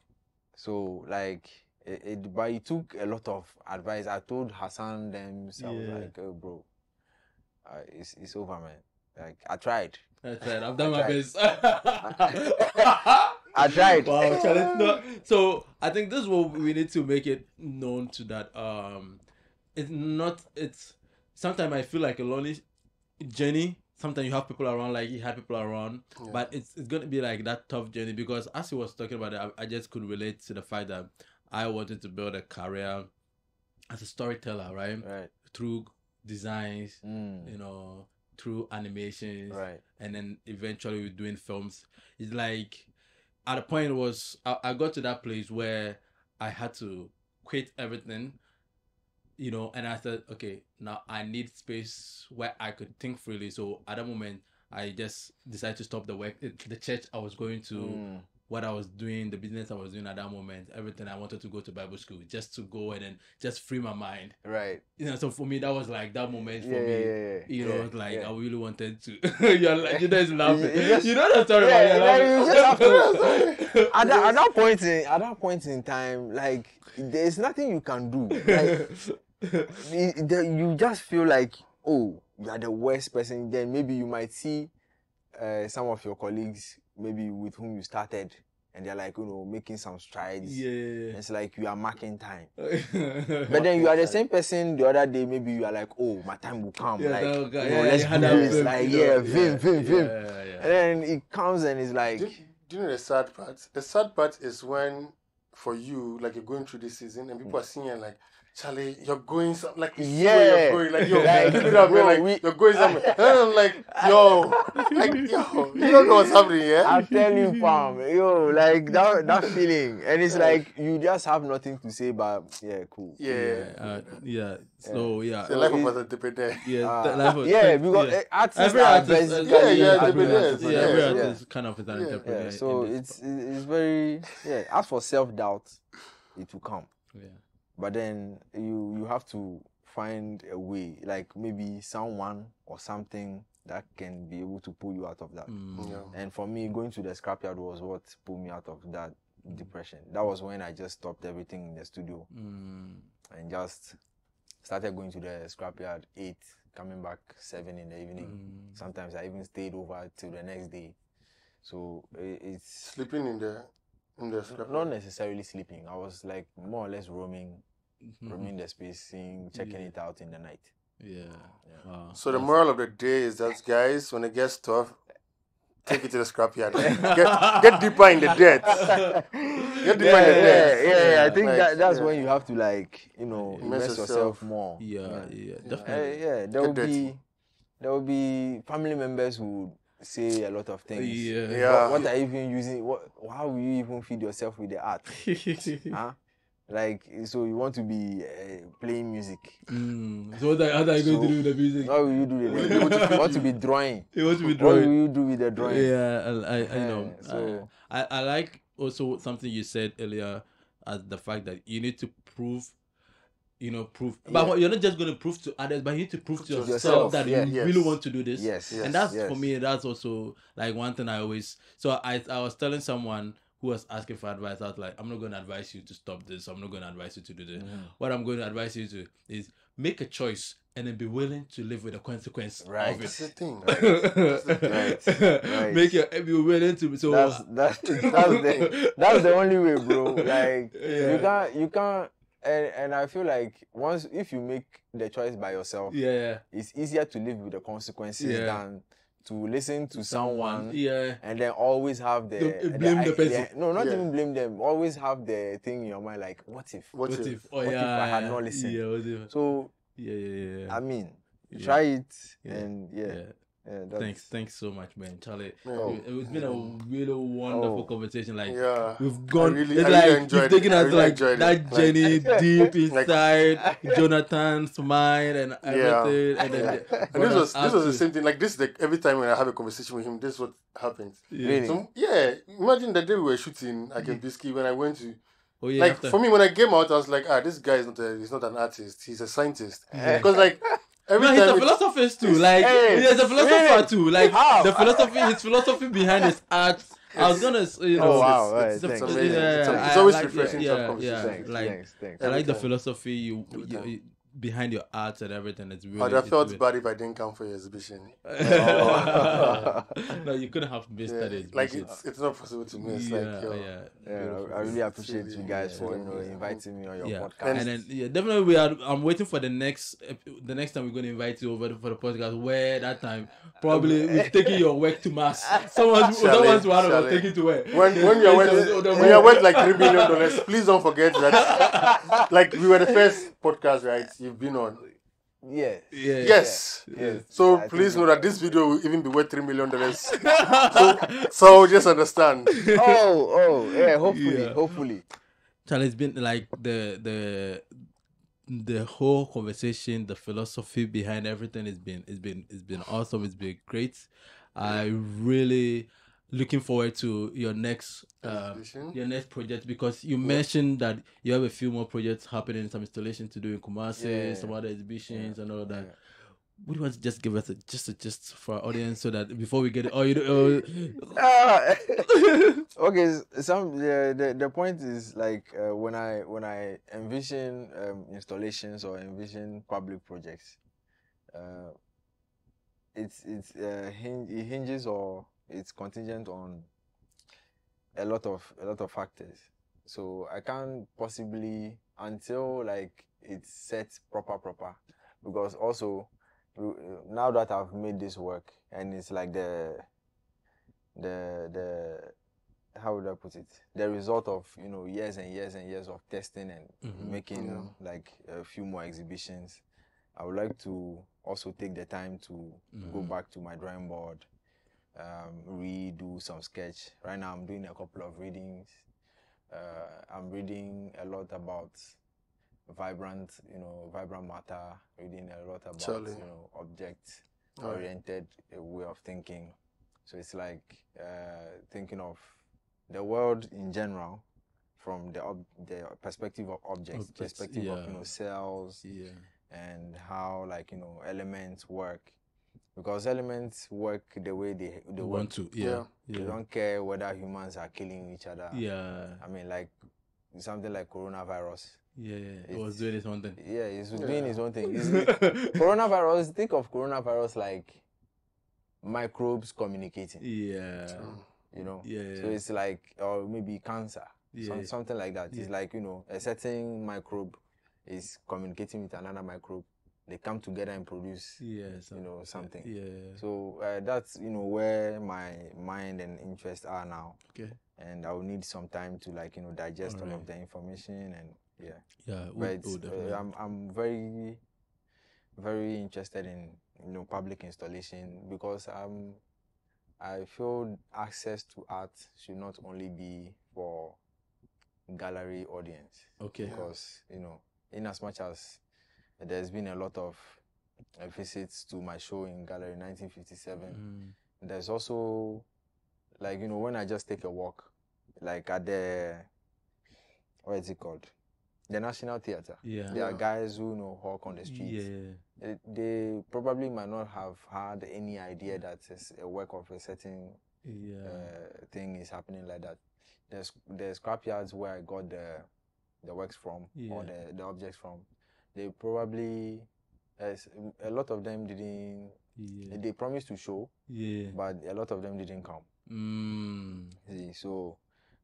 So like, but it took a lot of advice. I told Hassan them, so I was like, oh bro, it's over, man. Like I tried. I've done my best. I tried. Wow, challenge. No. So I think this is what we need to make it known to that. It's sometimes I feel like a lonely journey. Sometimes you have people around, like you have people around, but it's gonna be like that tough journey because as he was talking about it, I just could relate to the fact that I wanted to build a career as a storyteller, right? Through designs, you know, through animations, and then eventually we're doing films. It's like at a point it was I got to that place where I had to quit everything. You know, and I said, okay, now I need space where I could think freely. So at that moment, I just decided to stop the work, the church I was going to, what I was doing, the business I was doing at that moment, everything. I wanted to go to Bible school just to go and then just free my mind. Right. You know, so for me, that was like that moment for me. You know, like I really wanted to. You're like, you guys laughing. You know the story about you just have to. At that point in time, like there's nothing you can do. Like, you just feel like, oh, you are the worst person. Then maybe you might see some of your colleagues, maybe with whom you started, and they're like, you know, making some strides. It's like you are marking time. But then you are the same person the other day, maybe you are like, oh, my time will come. Like, let's do this. Like, vim. And then it comes and it's like... Do you know the sad part? The sad part is when, for you, like you're going through this season and people are seeing you like, Charlie, you're going something like you're going like yo, keep it up, bro, like you're going somewhere. And I'm like, yo, you don't know what's happening, yeah? I'm telling you, fam, yo, like that feeling, and it's like you just have nothing to say, but cool. So the life of a dependent. Because artists every artist, every artist kind of is an entrepreneur. So it's very As for self-doubt, it will come. But then you have to find a way, like maybe someone or something that can be able to pull you out of that. And for me, going to the scrapyard was what pulled me out of that depression. That was when I just stopped everything in the studio and just started going to the scrapyard 8, coming back 7 in the evening. Sometimes I even stayed over till the next day. So it's sleeping in the scrapyard. Not necessarily sleeping. I was like more or less roaming the space, checking it out in the night. Wow. So the moral of the day is that, guys, when it gets tough, take it to the scrapyard. Get deeper in the dirt. Get deeper in the dirt. I think that's when you have to, like, you know, immerse yourself more. Definitely. There will be family members who say a lot of things. What are you even using? How will you even feed yourself with the art? Huh? Like, so you want to be playing music. So what are you going to do with the music? What will you do with it? You want to be drawing. You want to be drawing. What will you do with the drawing? I know. So I like also something you said earlier, as the fact that you need to prove. But you're not just going to prove to others, but you need to prove to yourself that you really want to do this. And that's for me. That's also like one thing I always. So I was telling someone who was asking for advice, I was like, I'm not going to advise you to stop this. I'm not going to advise you to do this. What I'm going to advise you to is make a choice and then be willing to live with the consequence of it. That's the thing. Right. Be willing to. So that's the only way, bro. Like you can't. And I feel like if you make the choice by yourself, it's easier to live with the consequences than to listen to someone and then always have blame the person. Not even blame them. Always have the thing in your mind like, what if I had not listened? So I mean, try it and thanks so much, man, Charlie. It's been a really wonderful conversation. Like we've gone, I really enjoyed you've taken us like enjoyed that it. journey deep inside Jonathan's mind and everything. And then and this was the same thing. Like this, every time when I have a conversation with him, this is what happens. Really? So, imagine the day we were shooting again Bisky when I went to. After. For me, when I came out, I was like, this guy he's not an artist. He's a scientist. Because like. He's a philosopher too. Like he's a philosopher too. Like his philosophy behind his art. I was gonna, it's amazing. It's always refreshing to have conversations. Thanks. I like the philosophy you behind your art and everything. It's really. I'd have felt bad if I didn't come for your exhibition. No, you couldn't have missed that exhibition. Like it's not possible to miss. I really appreciate you guys for inviting me on your podcast. And then definitely I'm waiting for the next time we're going to invite you over for the podcast. Where that time probably we're taking your work to mass. Someone's one of us taking to work. When you're worth like $3 million, please don't forget that. Like we were the first podcast, right? You've been on. Yes. So please know that this video will even be worth $3 million. so just understand. Hopefully. Charlie, it's been like the whole conversation, the philosophy behind everything has been awesome. It's been great. I really looking forward to your next project, because you mentioned that you have a few more projects happening, some installations to do in Kumasi, some other exhibitions and all that. Would you want to just give us just for our audience so that before we get it? Okay, the point is like when I envision installations or envision public projects, it hinges or it's contingent on a lot of factors. So I can't possibly until like it's set proper, because also now that I've made this work and it's like the how would I put it, the result of years and years and years of testing and making like a few more exhibitions, I would like to also take the time to go back to my drawing board, redo some sketch. Right now I'm doing a couple of readings. I'm reading a lot about vibrant matter, reading a lot about object-oriented way of thinking. So it's like thinking of the world in general from the perspective of objects, perspective of cells, and how elements work. Because elements work the way they want to. They don't care whether humans are killing each other. I mean, like something like coronavirus. It was doing its own thing. It's doing its own thing. Coronavirus, think of coronavirus like microbes communicating. So it's like, or maybe cancer, something like that. It's like, a certain microbe is communicating with another microbe. They come together and produce, something. So that's, where my mind and interests are now. Okay. And I will need some time to digest all of the information and I'm very, very interested in public installation, because I feel access to art should not only be for gallery audience. Okay. Because in as much as there's been a lot of visits to my show in Gallery 1957, there's also when I just take a walk, like at the what is it called? The National Theatre. There are guys who hawk on the streets. They probably might not have had any idea that a work of a certain thing is happening like that. the scrapyards where I got the works from or the objects from. They probably a lot of them didn't. They promised to show, but a lot of them didn't come. See, so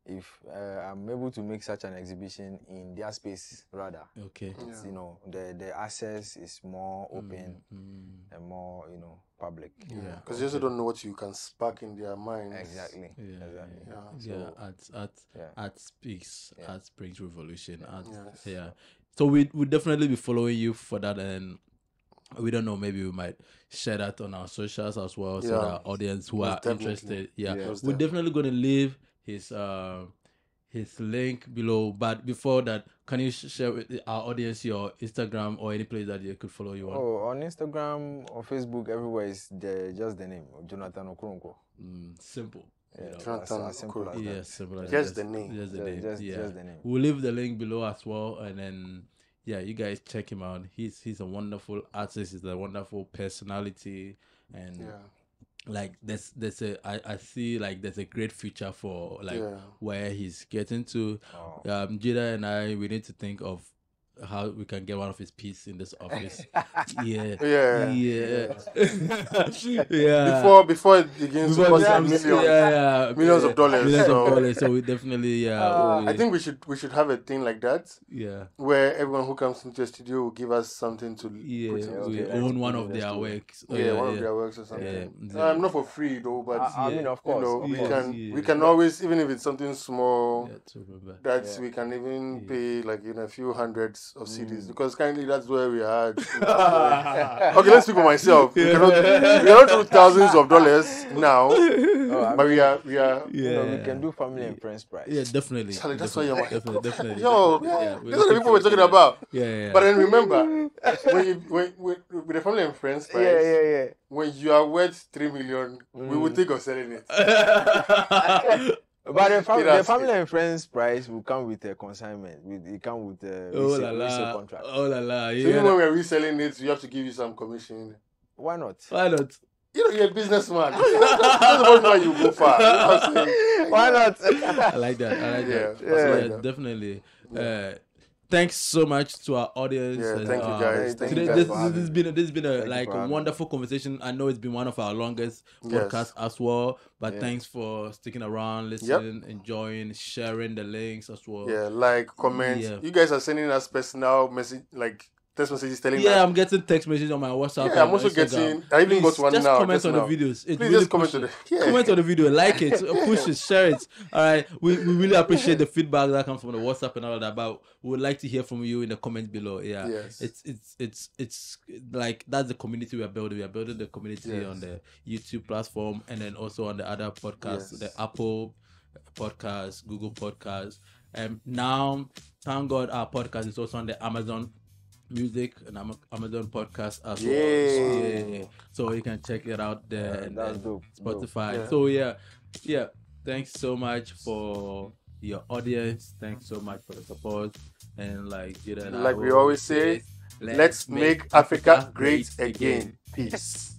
if I'm able to make such an exhibition in their space, rather, you know, the access is more open and more, you know, public. Because you also don't know what you can spark in their minds. Exactly. Art speaks. Art brings revolution. So we definitely be following you for that, and we don't know, maybe we might share that on our socials as well, so that our audience who are interested, we're definitely going to leave his link below. But before that, can you share with our audience your Instagram or any place that they could follow you on? On Instagram or Facebook, everywhere is just the name, Jonathan Okoronkwo. Simple. Jonathan Okoronkwo. Simple. Just the name. Just the name. We'll leave the link below as well, and then you guys check him out. He's a wonderful artist. He's a wonderful personality, and like I see like there's a great future for like where he's getting to. Jada and I, we need to think of how we can get one of his pieces in this office. Before it begins to cost millions of dollars. So we definitely I think we should have a thing like that. Where everyone who comes into the studio will give us something to put in. We own one of their works. One of their works or something. Not for free though, but I mean, of course, we can always, even if it's something small, that we can even pay like a few hundreds of CDs, because kindly that's where we are. Okay, let's speak for myself. We cannot do thousands of dollars now, but we are. You know, we can do family and friends price. Yeah, definitely. Charlie, that's why you're definitely. Yo, these are the people we're talking about. But then remember, when with the family and friends price, when you are worth 3 million, we will think of selling it. But the family and friends price will come with a consignment. It come with a resale contract. Oh la la! So even when we're reselling it, we have to give you some commission. Why not? You know, you're a businessman. That's about why you go far. Why not? I like that. Definitely. Thanks so much to our audience. Thank you guys. This has been a wonderful conversation. I know it's been one of our longest podcasts as well. But thanks for sticking around, listening, enjoying, sharing the links as well. Comment. You guys are sending us personal message, like text messages telling us. I'm getting text messages on my WhatsApp. I'm also getting. I even got one now. Just comment on the videos. Please just comment on comment on the video, like it, push it, share it. All right, we really appreciate the feedback that comes from the WhatsApp and all of that. But we would like to hear from you in the comments below. It's like that's the community we are building. We are building the community on the YouTube platform, and then also on the other podcasts, the Apple Podcasts, Google Podcasts, and now thank God our podcast is also on the Amazon Music and Amazon Podcast as well. So you can check it out there and Spotify. So thanks so much for your audience. Thanks so much for the support. And like we always say, let's make Africa great again. Peace.